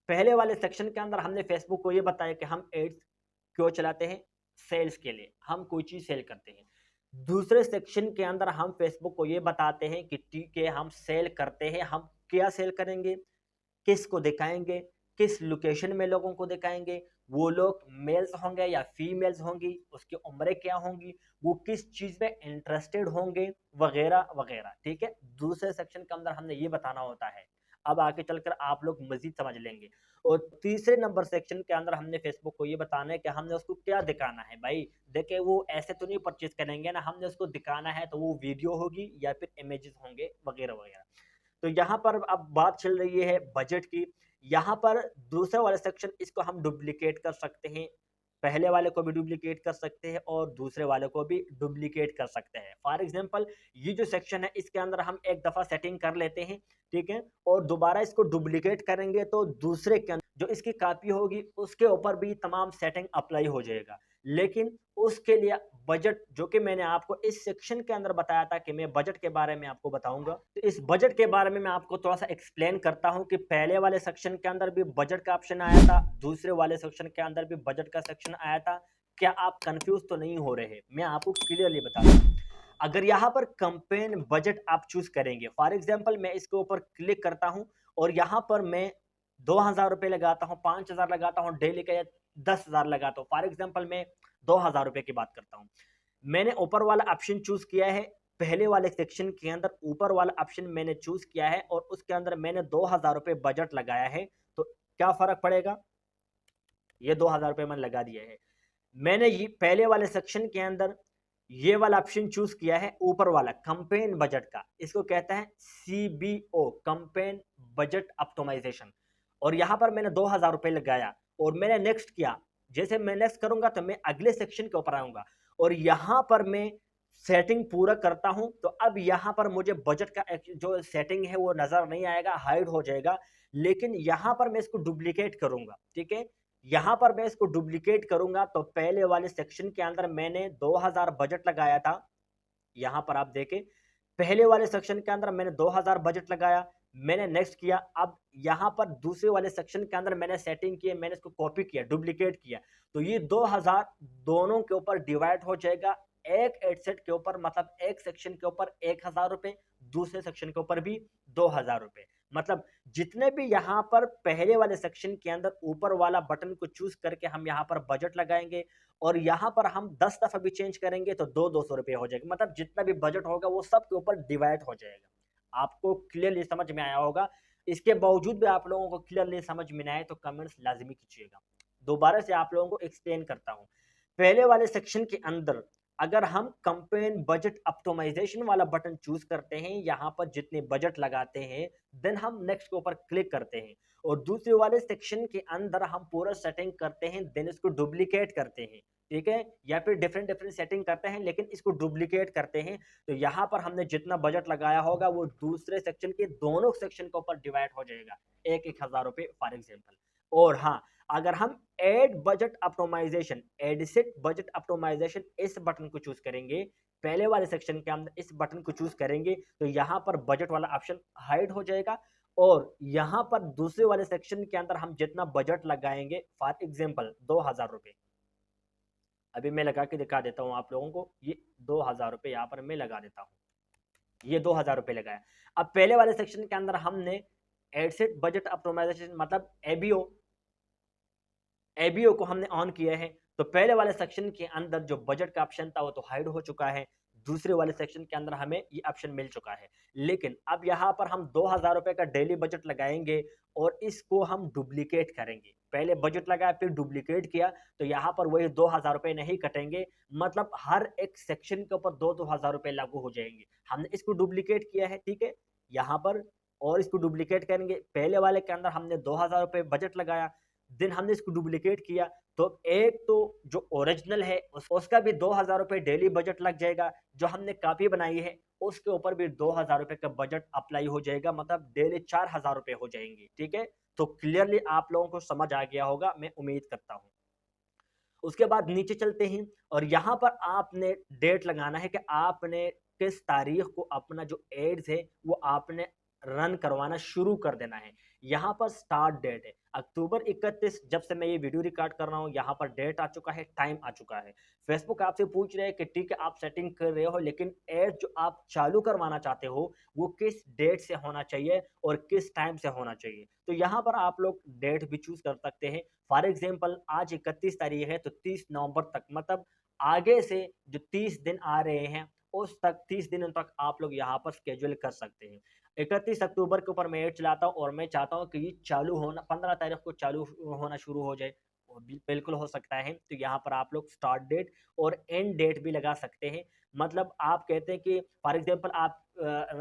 [SPEAKER 1] पहले वाले सेक्शन के अंदर हमने फेसबुक को ये बताया कि हम एड्स क्यों चलाते हैं, सेल्स के लिए, हम कोई चीज सेल करते हैं। दूसरे सेक्शन के अंदर हम फेसबुक को ये बताते हैं कि ठीक है हम सेल करते हैं, हम क्या सेल करेंगे, किसको दिखाएंगे, किस लोकेशन में लोगों को दिखाएंगे, वो लोग मेल्स होंगे या फीमेल्स होंगी, उसकी उम्रें क्या होंगी, वो किस चीज में इंटरेस्टेड होंगे, वगैरह वगैरह, ठीक है। दूसरे सेक्शन के अंदर हमने ये बताना होता है। अब आगे चलकर आप लोग मजीद समझ लेंगे। और तीसरे नंबर सेक्शन के अंदर हमने फेसबुक को ये बताना है कि हमने उसको क्या दिखाना है भाई। देखे वो ऐसे तो नहीं परचेज करेंगे ना, हमने उसको दिखाना है तो वो वीडियो होगी या फिर इमेजेस होंगे, वगैरह वगैरह। तो यहाँ पर अब बात चल रही है बजट की। यहाँ पर दूसरा वाला सेक्शन, इसको हम डुप्लीकेट कर सकते हैं, पहले वाले को भी डुप्लीकेट कर सकते हैं और दूसरे वाले को भी डुप्लीकेट कर सकते हैं। फॉर एग्जांपल ये जो सेक्शन है, इसके अंदर हम एक दफ़ा सेटिंग कर लेते हैं, ठीक है, और दोबारा इसको डुप्लीकेट करेंगे तो दूसरे के अंदर जो इसकी कॉपी होगी उसके ऊपर भी तमाम सेटिंग अप्लाई हो जाएगा। लेकिन उसके लिए बजट, जो कि मैंने आपको इस सेक्शन के अंदर बताया था कि मैं बजट के बारे में आपको बताऊंगा, तो इस बजट के बारे में मैं आपको थोड़ा सा एक्सप्लेन करता हूं कि पहले वाले सेक्शन के अंदर भी बजट का ऑप्शन आया था, दूसरे वाले सेक्शन के अंदर भी बजट का सेक्शन आया था। क्या आप कंफ्यूज तो नहीं हो रहे? मैं आपको क्लियरली बता दूं। अगर यहाँ पर कंपेन बजट आप चूज करेंगे, फॉर एग्जाम्पल मैं इसके ऊपर क्लिक करता हूँ और यहाँ पर मैं 2000 रुपये लगाता हूँ, 5000 लगाता हूँ डेली का, या 10,000 लगाता हूँ। फॉर एग्जाम्पल मैं 2000 रुपये की बात करता हूँ। मैंने ऊपर वाला ऑप्शन चूज किया है, पहले वाले सेक्शन के अंदर ऊपर वाला ऑप्शन मैंने चूज किया है और उसके अंदर मैंने 2000 रुपये बजट लगाया है। तो क्या फर्क पड़ेगा, ये 2000 रुपये मैंने लगा दिया है। मैंने ये पहले वाले सेक्शन के अंदर ये वाला ऑप्शन चूज किया है, ऊपर वाला कंपेन बजट का, इसको कहता है CBO, कंपेन बजट ऑप्टिमाइजेशन। और यहां पर मैंने 2000 रुपये लगाया और मैंने नेक्स्ट किया। जैसे मैं नेक्स्ट करूंगा तो मैं अगले सेक्शन के ऊपर आऊंगा और यहां पर मैं सेटिंग पूरा करता हूं, तो अब यहां पर मुझे बजट का जो सेटिंग है वो नजर नहीं आएगा, हाइड हो जाएगा। लेकिन यहां पर मैं इसको डुप्लीकेट करूंगा, ठीक है, यहाँ पर मैं इसको डुप्लीकेट करूंगा तो पहले वाले सेक्शन के अंदर मैंने 2000 बजट लगाया था, यहाँ पर आप देखें, पहले वाले सेक्शन के अंदर मैंने 2000 बजट लगाया, मैंने नेक्स्ट किया। अब यहाँ पर दूसरे वाले सेक्शन के अंदर मैंने सेटिंग की, मैंने इसको कॉपी किया, डुप्लीकेट किया, तो ये 2000 दोनों के ऊपर डिवाइड हो जाएगा। एक एडसेट के ऊपर, मतलब एक सेक्शन के ऊपर 1000 रुपए, दूसरे सेक्शन के ऊपर भी 2000 रुपए। मतलब जितने भी यहाँ पर पहले वाले सेक्शन के अंदर ऊपर वाला बटन को चूज करके हम यहाँ पर बजट लगाएंगे, और यहाँ पर हम 10 दफा भी चेंज करेंगे तो 200 रुपये हो जाएगा। मतलब जितना भी बजट होगा वो सब के ऊपर डिवाइड हो जाएगा। आपको क्लियरली समझ में आया होगा। इसके बावजूद भी आप लोगों को क्लियरली समझ में आए तो कमेंट्स लाजमी कीजिएगा। दोबारा से आप लोगों को एक्सप्लेन करता हूँ। पहले वाले सेक्शन के अंदर अगर हम कंपेन बजट ऑप्टिमाइजेशन वाला बटन चूज करते हैं, यहाँ पर जितने बजट लगाते हैं, देन हम नेक्स्ट के ऊपर क्लिक करते हैं, और दूसरे वाले सेक्शन के अंदर हम पूरा सेटिंग करते हैं, देन इसको डुप्लीकेट करते हैं, ठीक है, या फिर डिफरेंट डिफरेंट सेटिंग करते हैं, लेकिन इसको डुप्लीकेट करते हैं, तो यहाँ पर हमने जितना बजट लगाया होगा वो दूसरे सेक्शन के दोनों सेक्शन के ऊपर डिवाइड हो जाएगा, 1000 रुपये फॉर एग्जाम्पल। और हाँ, अगर हम ad budget optimization, ad set budget optimization इस बटन को चूज करेंगे, पहले वाले सेक्शन के अंदर इस बटन को चूज करेंगे, तो यहाँ पर बजट वाला ऑप्शन हाइड हो जाएगा, और यहाँ पर दूसरे वाले सेक्शन के अंदर हम जितना बजट लगाएंगे, फॉर एग्जाम्पल 2000 रुपये, अभी मैं लगा के दिखा देता हूँ आप लोगों को, ये 2000 रुपये यहाँ पर मैं लगा देता हूँ, ये 2000 रुपये लगाया। अब पहले वाले सेक्शन के अंदर हमने एडसेट बजट ऑप्टिमाइजेशन मतलब एबीओ को हमने ऑन किया है, तो पहले वाले सेक्शन के अंदर जो बजट का ऑप्शन था वो तो हाइड हो चुका है, दूसरे वाले सेक्शन के अंदर हमें ये ऑप्शन मिल चुका है। लेकिन अब यहाँ पर हम 2000 रुपये का डेली बजट लगाएंगे और इसको हम डुप्लीकेट करेंगे। पहले बजट लगाया फिर डुप्लीकेट किया, तो यहाँ पर वही 2000 रुपये नहीं कटेंगे, मतलब हर एक सेक्शन के ऊपर 2000 रुपये लागू हो जाएंगे। हमने इसको डुप्लीकेट किया है, ठीक है, यहाँ पर, और इसको डुप्लीकेट करेंगे। पहले वाले के अंदर हमने 2000 रुपये बजट लगाया, देन हमने इसको डुप्लीकेट किया, तो एक तो जो ओरिजिनल है उसका भी 2000 रुपये डेली बजट लग जाएगा, जो हमने कॉपी बनाई है उसके ऊपर भी 2000 रुपये का बजट अप्लाई हो जाएगा, मतलब डेली 4000 रुपये हो जाएंगे, ठीक है। तो क्लियरली आप लोगों को समझ आ गया होगा, मैं उम्मीद करता हूँ। उसके बाद नीचे चलते हैं, और यहाँ पर आपने डेट लगाना है कि आपने किस तारीख को अपना जो एड्स है वो आपने रन करवाना शुरू कर देना है। यहाँ पर स्टार्ट डेट है अक्टूबर 31, जब से मैं ये वीडियो रिकॉर्ड कर रहा हूँ, यहाँ पर डेट आ चुका है, टाइम आ चुका है। फेसबुक आपसे पूछ रहे हैं कि ठीक है आप सेटिंग कर रहे हो, लेकिन एड जो आप चालू करवाना चाहते हो वो किस डेट से होना चाहिए और किस टाइम से होना चाहिए। तो यहाँ पर आप लोग डेट भी चूज कर सकते हैं। फॉर एग्जाम्पल आज 31 तारीख है, तो 30 नवंबर तक, मतलब आगे से जो 30 दिन आ रहे हैं उस तक 30 दिनों तक आप लोग यहाँ पर स्केड्यूल कर सकते हैं। 31 अक्टूबर के ऊपर मैं एड चलाता हूँ और मैं चाहता हूँ कि ये चालू होना 15 तारीख को चालू होना शुरू हो जाए, और बिल्कुल हो सकता है। तो यहाँ पर आप लोग स्टार्ट डेट और एंड डेट भी लगा सकते हैं। मतलब आप कहते हैं कि फॉर एग्जांपल आप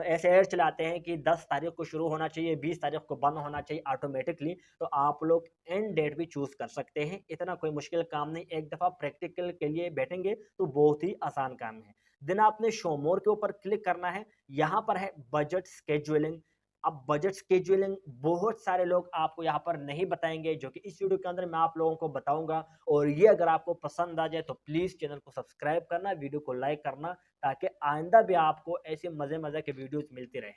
[SPEAKER 1] ऐसे ऐड चलाते हैं कि 10 तारीख को शुरू होना चाहिए, 20 तारीख को बंद होना चाहिए ऑटोमेटिकली, तो आप लोग एंड डेट भी चूज कर सकते हैं। इतना कोई मुश्किल काम नहीं, एक दफ़ा प्रैक्टिकल के लिए बैठेंगे तो बहुत ही आसान काम है। देन आपने शो मोर के ऊपर क्लिक करना है, यहाँ पर है बजट स्केड्यूलिंग। अब बजट स्केड्यूलिंग बहुत सारे लोग आपको यहाँ पर नहीं बताएंगे, जो कि इस वीडियो के अंदर मैं आप लोगों को बताऊंगा। और ये अगर आपको पसंद आ जाए तो प्लीज चैनल को सब्सक्राइब करना, वीडियो को लाइक करना, ताकि आइंदा भी आपको ऐसे मजे मजे के वीडियोस मिलते रहे।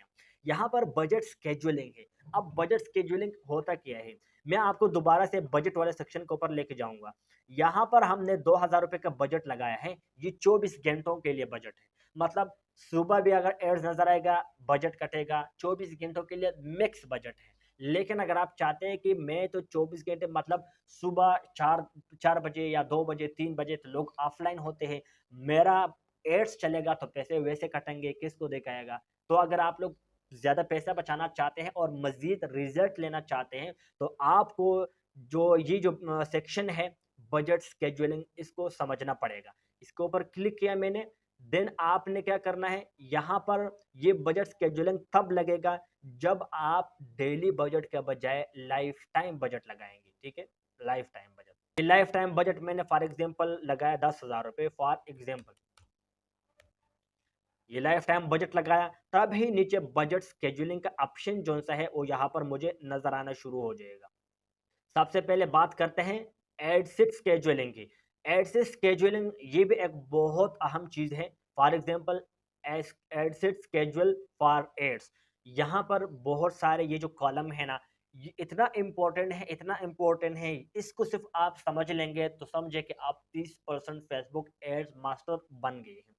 [SPEAKER 1] यहाँ पर बजट स्केड्यूलिंग है। अब बजट स्केड्यूलिंग होता क्या है, मैं आपको दोबारा से बजट वाले सेक्शन के ऊपर लेके जाऊंगा। यहाँ पर हमने 2000 रुपये का बजट लगाया है, ये 24 घंटों के लिए बजट है। मतलब सुबह भी अगर एड्स नजर आएगा बजट कटेगा, 24 घंटों के लिए मिक्स बजट है। लेकिन अगर आप चाहते हैं कि मैं तो 24 घंटे, मतलब सुबह 4 बजे या 2 बजे 3 बजे तो लोग ऑफलाइन होते हैं, मेरा एड्स चलेगा तो पैसे वैसे कटेंगे, किसको दिखाएगा। तो अगर आप लोग ज्यादा पैसा बचाना चाहते हैं और मजीद रिजल्ट लेना चाहते हैं, तो आपको जो सेक्शन है बजट स्केड्यूलिंग, इसको समझना पड़ेगा। इसके ऊपर क्लिक किया मैंने, देन आपने क्या करना है, यहाँ पर ये बजट स्केड्यूलिंग तब लगेगा जब आप डेली बजट के बजाय लाइफ टाइम बजट लगाएंगे, ठीक है, life time budget. Life time budget मैंने फॉर एग्जांपल लगाया 10,000 रुपये फॉर एग्जांपल, ये लाइफ टाइम बजट लगाया, तब ही नीचे बजट स्केड्यूलिंग का ऑप्शन जो सा है वो यहाँ पर मुझे नजर आना शुरू हो जाएगा। सबसे पहले बात करते हैं एडसेट स्केड्यूलिंग की। एडसेट स्केड्यूलिंग ये भी एक बहुत अहम चीज है। For example ad set schedule for ads. यहाँ पर बहुत सारे ये जो कॉलम है ना, ये इतना इम्पोर्टेंट है, इतना इम्पोर्टेंट है, इसको सिर्फ आप समझ लेंगे तो समझे कि आप 30% फेसबुक एड्स मास्टर बन गए हैं।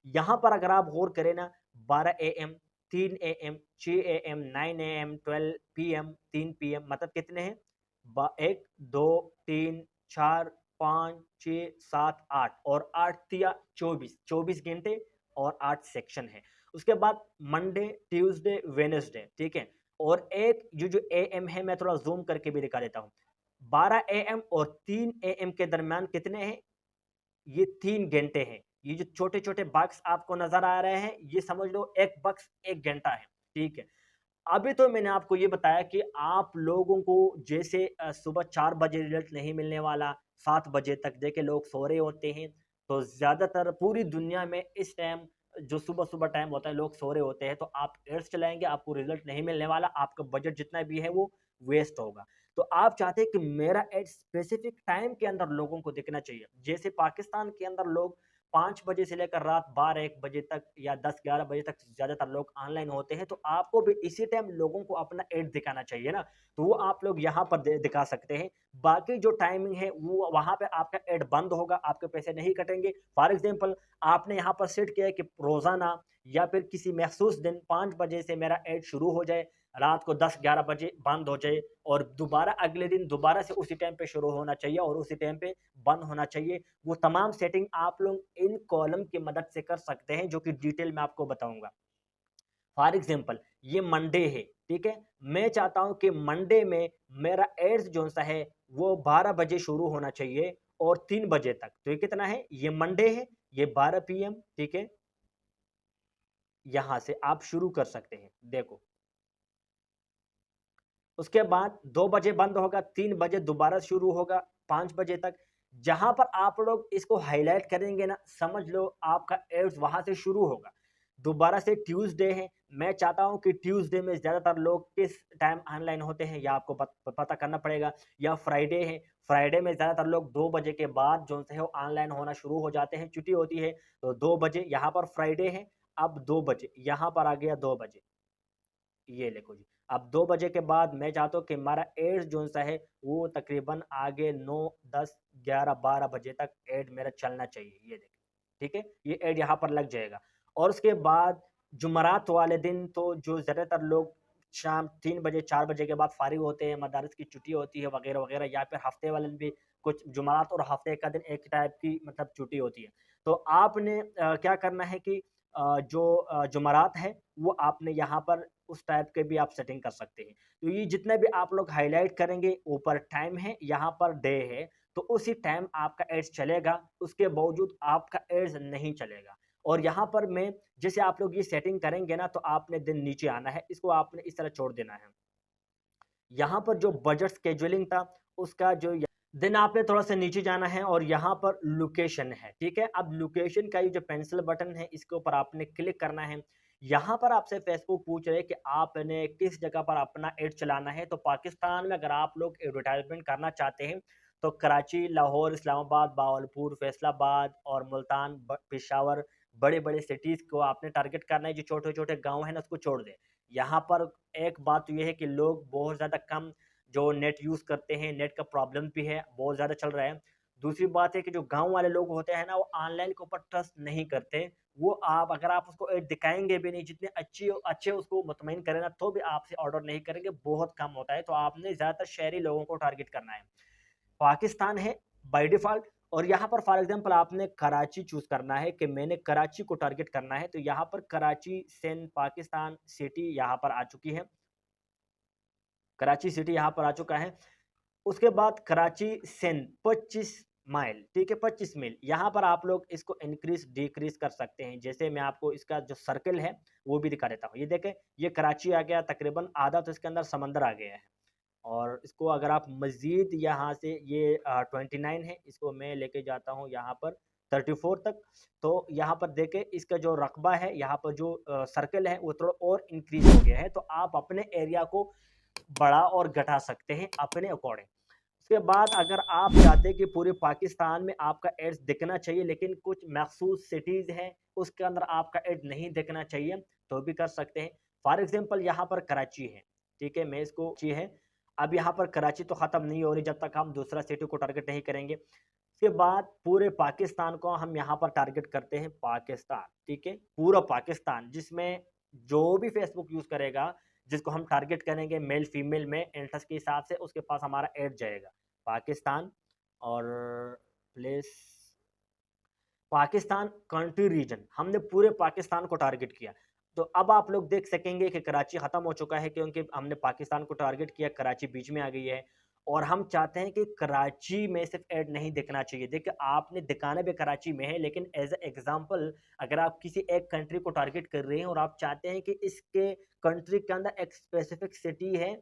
[SPEAKER 1] यहाँ पर अगर आप गौर करें ना, 12 AM, 3 AM, 6 AM, 9 AM, 12 PM, 3 PM, मतलब कितने हैं? 1, 2, 3, 4, 5, 6, 7, 8 और 8 तिया 24, 24 घंटे और 8 सेक्शन है। उसके बाद मंडे, ट्यूसडे, वेडनेसडे, ठीक है। और एक ये जो AM है, मैं थोड़ा जूम करके भी दिखा देता हूँ। 12 AM और 3 AM के दरमियान कितने हैं? ये 3 घंटे हैं। ये जो छोटे-छोटे बॉक्स आपको नज़र आ रहे हैं, ये समझ लो एक बॉक्स 1 घंटा है, ठीक है। अभी तो मैंने आपको ये बताया कि आप लोगों को जैसे सुबह 4 बजे रिजल्ट नहीं मिलने वाला, 7 बजे तक देखिए लोग सो रहे होते हैं, तो ज़्यादातर पूरी दुनिया में इस टाइम जो सुबह-सुबह टाइम होता है, लोग सो रहे होते हैं, तो आप एड्स चलाएँगे, आपको रिजल्ट नहीं मिलने वाला, आपका बजट जितना भी है वो वेस्ट होगा। तो आप चाहते हैं कि मेरा एड स्पेसिफिक टाइम के अंदर लोगों को दिखना चाहिए। जैसे पाकिस्तान के अंदर लोग 5 बजे से लेकर रात 12-1 बजे तक या 10-11 बजे तक ज़्यादातर लोग ऑनलाइन होते हैं, तो आपको भी इसी टाइम लोगों को अपना एड दिखाना चाहिए ना, तो वो आप लोग यहाँ पर दिखा सकते हैं। बाकी जो टाइमिंग है वो वहाँ पे आपका एड बंद होगा, आपके पैसे नहीं कटेंगे। फॉर एग्जांपल आपने यहाँ पर सेट किया है कि रोज़ाना या फिर किसी मखसूस दिन 5 बजे से मेरा एड शुरू हो जाए, रात को 10-11 बजे बंद हो जाए और दोबारा अगले दिन दोबारा से उसी टाइम पे शुरू होना चाहिए और उसी टाइम पे बंद होना चाहिए। वो तमाम सेटिंग आप लोग इन कॉलम की मदद से कर सकते हैं, जो कि डिटेल में आपको बताऊँगा। फॉर एग्जांपल ये मंडे है, ठीक है? मैं चाहता हूँ कि मंडे में मेरा एड्स जो-सा है वो 12 बजे शुरू होना चाहिए और 3 बजे तक। तो ये कितना है? ये मंडे है, ये 12 पीएम, ठीक है? यहाँ से आप शुरू कर सकते हैं, देखो। उसके बाद 2 बजे बंद होगा, 3 बजे दोबारा शुरू होगा, 5 बजे तक। जहाँ पर आप लोग इसको हाइलाइट करेंगे ना, समझ लो आपका एड्स वहाँ से शुरू होगा। दोबारा से ट्यूसडे है, मैं चाहता हूँ कि ट्यूसडे में ज़्यादातर लोग किस टाइम ऑनलाइन होते हैं, या आपको पता करना पड़ेगा। या फ्राइडे है, फ्राइडे में ज़्यादातर लोग 2 बजे के बाद जो है वो ऑनलाइन होना शुरू हो जाते हैं, छुट्टी होती है, तो 2 बजे यहाँ पर फ्राइडे है, अब 2 बजे, यहाँ पर आ गया 2 बजे। ये देखो जी, अब 2 बजे के बाद मैं चाहता हूँ कि हमारा एड्स जो-सा है वो तकरीबन आगे 9, 10, 11, 12 बजे तक एड मेरा चलना चाहिए, ये देखिए, ठीक है? ये एड यहाँ पर लग जाएगा और उसके बाद जुमेरात वाले दिन तो जो ज़्यादातर लोग शाम 3 बजे, 4 बजे के बाद फ़ारिग होते हैं, मदारिस की छुट्टी होती है वगैरह-वगैरह, या फिर हफ़्ते वाले दिन भी कुछ जुमेरात और हफ़्ते का दिन एक टाइप की मतलब छुट्टी होती है। तो आपने क्या करना है कि जुमेरात है वो आपने यहाँ पर उस टाइप के भी आप सेटिंग कर सकते हैं। तो ये जितने भी आप लोग हाइलाइट करेंगे, ऊपर टाइम है, यहाँ पर डे है, तो उसी टाइम आपका एड्स चलेगा, उसके बावजूद आपका एड्स नहीं चलेगा। और यहाँ पर मैं जैसे आप लोग ये सेटिंग करेंगे ना, तो आपने दिन नीचे आना है, इसको आपने इस तरह छोड़ देना है। यहाँ पर जो बजट शेड्यूलिंग था, उसका जो देन आपने थोड़ा-सा नीचे जाना है और यहाँ पर लोकेशन है, ठीक है? अब लोकेशन का ये जो पेंसिल बटन है, इसके ऊपर आपने क्लिक करना है। यहाँ पर आपसे फेसबुक पूछ रहे हैं कि आपने किस जगह पर अपना एड चलाना है, तो पाकिस्तान में अगर आप लोग एडवर्टाइज़मेंट करना चाहते हैं, तो कराची, लाहौर, इस्लामाबाद, बावलपुर, फैसलाबाद और मुल्तान, पेशावर, बड़े-बड़े सिटीज़ को आपने टारगेट करना है, जो छोटे-छोटे गाँव हैं ना, उसको छोड़ दें। यहाँ पर एक बात तो ये है कि लोग बहुत ज़्यादा कम जो नेट यूज़ करते हैं, नेट का प्रॉब्लम भी है, बहुत ज़्यादा चल रहा है। दूसरी बात है कि जो गाँव वाले लोग होते हैं ना, वो ऑनलाइन के ऊपर ट्रस्ट नहीं करते। वो आप अगर आप उसको एड दिखाएँगे भी नहीं, जितने अच्छे उसको मुतमईन करें ना, तो भी आपसे ऑर्डर नहीं करेंगे, बहुत कम होता है। तो आपने ज़्यादातर शहरी लोगों को टारगेट करना है। पाकिस्तान है बाय डिफ़ॉल्ट और यहाँ पर फॉर एग्ज़ाम्पल आपने कराची चूज़ करना है कि मैंने कराची को टारगेट करना है, तो यहाँ पर कराची, सिंध, पाकिस्तान, सिटी यहाँ पर आ चुकी है। कराची सिटी यहाँ पर आ चुका है। उसके बाद कराची सिंध 25 माइल, ठीक है? 25 मील। यहाँ पर आप लोग इसको इंक्रीज़ डिक्रीज़ कर सकते हैं। जैसे मैं आपको इसका जो सर्कल है, वो भी दिखा देता हूँ। ये देखें, ये कराची आ गया, तकरीबन आधा तो इसके अंदर समंदर आ गया है। और इसको अगर आप मज़ीद यहाँ से ये 29 है, इसको मैं लेके जाता हूँ यहाँ पर 34 तक। तो यहाँ पर देखें, इसका जो रकबा है, यहाँ पर जो सर्कल है, वो थोड़ा और इंक्रीज़ हो गया है। तो आप अपने एरिया को बढ़ा और घटा सकते हैं अपने अकॉर्डिंग। उसके बाद अगर आप चाहते हैं कि पूरे पाकिस्तान में आपका एड्स दिखना चाहिए लेकिन कुछ मखसूस सिटीज़ हैं उसके अंदर आपका एड नहीं दिखना चाहिए तो भी कर सकते हैं। फॉर एग्ज़ाम्पल यहाँ पर कराची है, ठीक है? मैं इसको कराची है, अब यहाँ पर कराची तो ख़त्म नहीं हो रही जब तक हम दूसरा सिटी को टारगेट नहीं करेंगे। उसके बाद पूरे पाकिस्तान को हम यहाँ पर टारगेट करते हैं पाकिस्तान, ठीक है? पूरा पाकिस्तान जिसमें जो भी फ़ेसबुक यूज़ करेगा, जिसको हम टारगेट करेंगे मेल फीमेल में इंटरेस्ट के हिसाब से उसके पास हमारा ऐड जाएगा। पाकिस्तान और प्लेस पाकिस्तान कंट्री रीजन हमने पूरे पाकिस्तान को टारगेट किया। तो अब आप लोग देख सकेंगे कि कराची ख़त्म हो चुका है क्योंकि हमने पाकिस्तान को टारगेट किया, कराची बीच में आ गई है और हम चाहते हैं कि कराची में सिर्फ ऐड नहीं दिखना चाहिए। देखिए आपने दिखाना भी कराची में है लेकिन एज़ अ एग्ज़ाम्पल अगर आप किसी एक कंट्री को टारगेट कर रहे हैं और आप चाहते हैं कि इसके कंट्री के अंदर एक स्पेसिफिक सिटी है,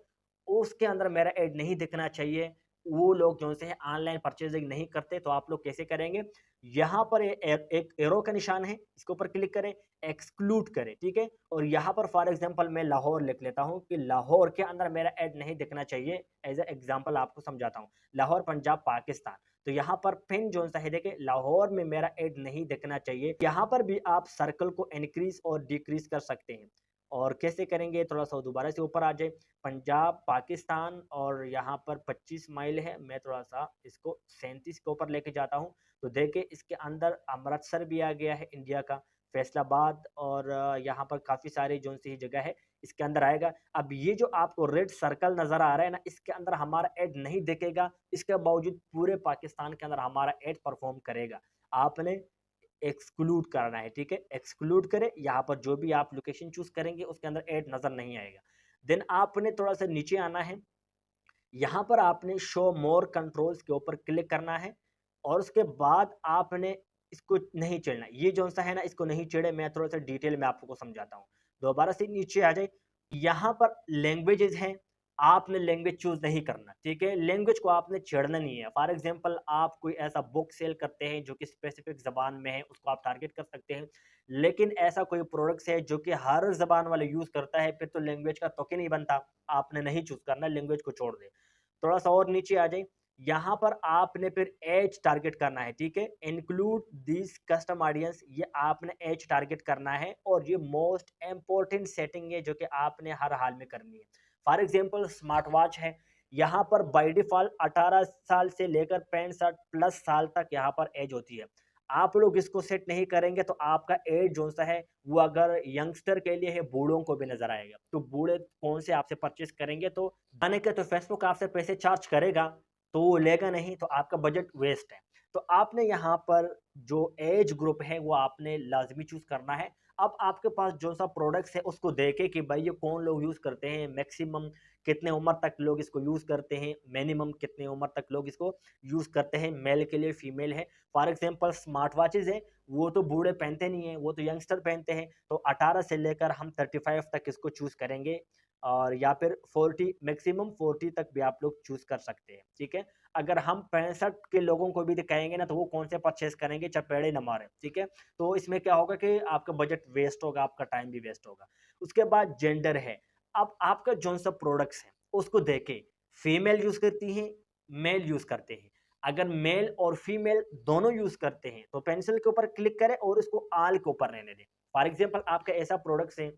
[SPEAKER 1] उसके अंदर मेरा ऐड नहीं दिखना चाहिए। वो लोग जो से ऑनलाइन परचेज़िंग नहीं करते तो आप लोग कैसे करेंगे? यहाँ पर एक एरो का निशान है, इसके ऊपर क्लिक करें, एक्सक्लूड करें, ठीक है? और यहाँ पर फॉर एग्ज़ाम्पल मैं लाहौर लिख लेता हूँ कि लाहौर के अंदर मेरा ऐड नहीं दिखना चाहिए, एज़ अ एग्ज़ाम्पल आपको समझाता हूँ। लाहौर, पंजाब, पाकिस्तान। तो यहाँ पर पिन जो-सा है देखिए लाहौर में मेरा ऐड नहीं दिखना चाहिए। यहाँ पर भी आप सर्कल को इंक्रीज़ और डिक्रीज़ कर सकते हैं। और कैसे करेंगे? थोड़ा-सा दोबारा से ऊपर आ जाए, पंजाब, पाकिस्तान और यहाँ पर 25 माइल है, मैं थोड़ा-सा इसको 37 के ऊपर लेके जाता हूँ। तो देखिए इसके अंदर अमृतसर भी आ गया है इंडिया का, फैसलाबाद और यहाँ पर काफ़ी सारी जो-सी जगह है, इसके अंदर आएगा। अब ये जो आपको रेड सर्कल नज़र आ रहा है ना, इसके अंदर हमारा ऐड नहीं दिखेगा, इसके बावजूद पूरे पाकिस्तान के अंदर हमारा ऐड परफ़ॉर्म करेगा। आपने एक्सक्लूड करना है, ठीक है? एक्सक्लूड करें, यहाँ पर जो भी आप लोकेशन चूज़ करेंगे, उसके अंदर ऐड नज़र नहीं आएगा। देन आपने थोड़ा-सा नीचे आना है, यहाँ पर आपने शो मोर कंट्रोल्स के ऊपर क्लिक करना है और उसके बाद आपने इसको नहीं छेड़ना। ये जो-सा है ना, इसको नहीं छेड़े, मैं थोड़ा-सा डिटेल में आपको समझाता हूँ। दोबारा से नीचे आ जाइए, यहाँ पर लैंग्वेजेज़ हैं, आपने लैंग्वेज चूज़ नहीं करना, ठीक है? लैंग्वेज को आपने छेड़ना नहीं है। फॉर एग्ज़ाम्पल आप कोई ऐसा बुक सेल करते हैं जो कि स्पेसिफ़िक ज़बान में है, उसको आप टारगेट कर सकते हैं। लेकिन ऐसा कोई प्रोडक्ट्स है जो कि हर ज़बान वाला यूज़ करता है, फिर तो लैंग्वेज का तुक ही नहीं बनता। आपने नहीं चूज़ करना, लैंग्वेज को छोड़ दें। थोड़ा-सा और नीचे आ जाइए, यहाँ पर आपने फिर ऐज टारगेट करना है, ठीक है? इंक्लूड दिस कस्टम ऑडियंस ये आपने ऐज टारगेट करना है और ये मोस्ट इम्पोर्टेंट सेटिंग है जो कि आपने हर हाल में करनी है। फॉर एग्ज़ाम्पल स्मार्ट वॉच है, यहाँ पर बाय डिफ़ॉल्ट 18 साल से लेकर 65 प्लस साल तक यहाँ पर ऐज होती है। आप लोग इसको सेट नहीं करेंगे तो आपका ऐज जो-सा है वो अगर यंगस्टर के लिए है, बूढ़ों को भी नज़र आएगा। तो बूढ़े कौन से आपसे परचेज़ करेंगे तो जाने के तो फेसबुक आपसे पैसे चार्ज करेगा, तो वो लेगा नहीं तो आपका बजट वेस्ट है। तो आपने यहाँ पर जो एज ग्रुप है वो आपने लाज़मी चूज़ करना है। अब आपके पास जो-सा प्रोडक्ट्स है उसको देखें कि भाई ये कौन लोग यूज़ करते हैं, मैक्सिमम कितने उम्र तक लोग इसको यूज़ करते हैं, मिनिमम कितने उम्र तक लोग इसको यूज़ करते हैं, मेल के लिए, फीमेल है। फॉर एग्ज़ाम्पल स्मार्ट वॉचेज़ हैं, वो तो बूढ़े पहनते नहीं हैं, वो तो यंगस्टर पहनते हैं। तो 18 से लेकर हम 35 तक इसको चूज़ करेंगे और या फिर 40 मैक्सिमम 40 तक भी आप लोग चूज़ कर सकते हैं, ठीक है? अगर हम 65 के लोगों को भी दिखाएँगे ना, तो वो कौन से परचेज़ करेंगे, चपेड़े न मारें, ठीक है? तो इसमें क्या होगा कि आपका बजट वेस्ट होगा, आपका टाइम भी वेस्ट होगा। उसके बाद जेंडर है, अब आपका जौन-सा प्रोडक्ट्स है, उसको देखें, फीमेल यूज़ करती हैं, मेल यूज़ करते हैं। अगर मेल और फीमेल दोनों यूज़ करते हैं, तो पेंसिल के ऊपर क्लिक करें और इसको ऑल के ऊपर रहने दें। फॉर एग्ज़ाम्पल आपका ऐसा प्रोडक्ट्स है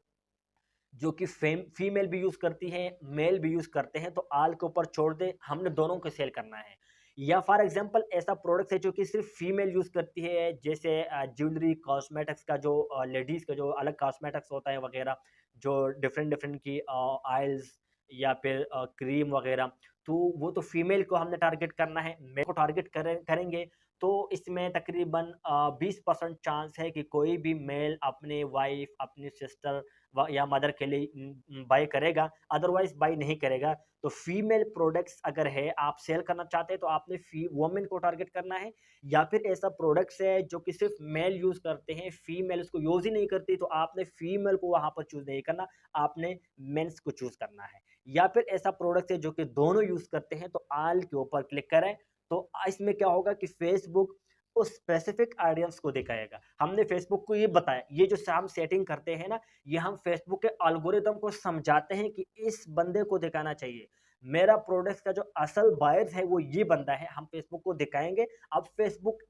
[SPEAKER 1] जो कि फीमेल भी यूज़ करती हैं, मेल भी यूज़ करते हैं, तो ऑल के ऊपर छोड़ दें, हमने दोनों को सेल करना है। या फॉर एग्ज़ाम्पल ऐसा प्रोडक्ट्स है जो कि सिर्फ़ फीमेल यूज़ करती है, जैसे ज्वेलरी, कॉस्मेटिक्स का जो लेडीज़ का जो अलग कॉस्मेटिक्स होता है वग़ैरह, जो डिफ़रेंट डिफ़रेंट की ऑयल्स या फिर क्रीम वग़ैरह, तो वो तो फीमेल को हमने टारगेट करना है। मेल को टारगेट करेंगे, तो इसमें तकरीबन 20% चांस है कि कोई भी मेल अपने वाइफ़, अपनी सिस्टर या मदर के लिए बाय करेगा, अदरवाइज़ बाय नहीं करेगा। तो फीमेल प्रोडक्ट्स अगर है, आप सेल करना चाहते हैं तो आपने फी वुमेन को टारगेट करना है या फिर ऐसा प्रोडक्ट्स है जो कि सिर्फ़ मेल यूज़ करते हैं, फीमेल उसको यूज़ ही नहीं करती, तो आपने फीमेल को वहाँ पर चूज़ नहीं करना, आपने मेंस को चूज़ करना है। या फिर ऐसा प्रोडक्ट्स है जो कि दोनों यूज़ करते हैं, तो ऑल के ऊपर क्लिक करें, तो इसमें क्या होगा कि फेसबुक उस स्पेसिफिक ऑडियंस को दिखाएगा। हमने फेसबुक को ये बताया, ये जो हम सेटिंग करते हैं ना, ये हम फेसबुक के एल्गोरिदम को समझाते हैं कि इस बंदे को दिखाना चाहिए। मेरा प्रोडक्ट का जो असल बायर्स है वो ये बंदा है, हम फेसबुक को दिखाएंगे। अब फेसबुक,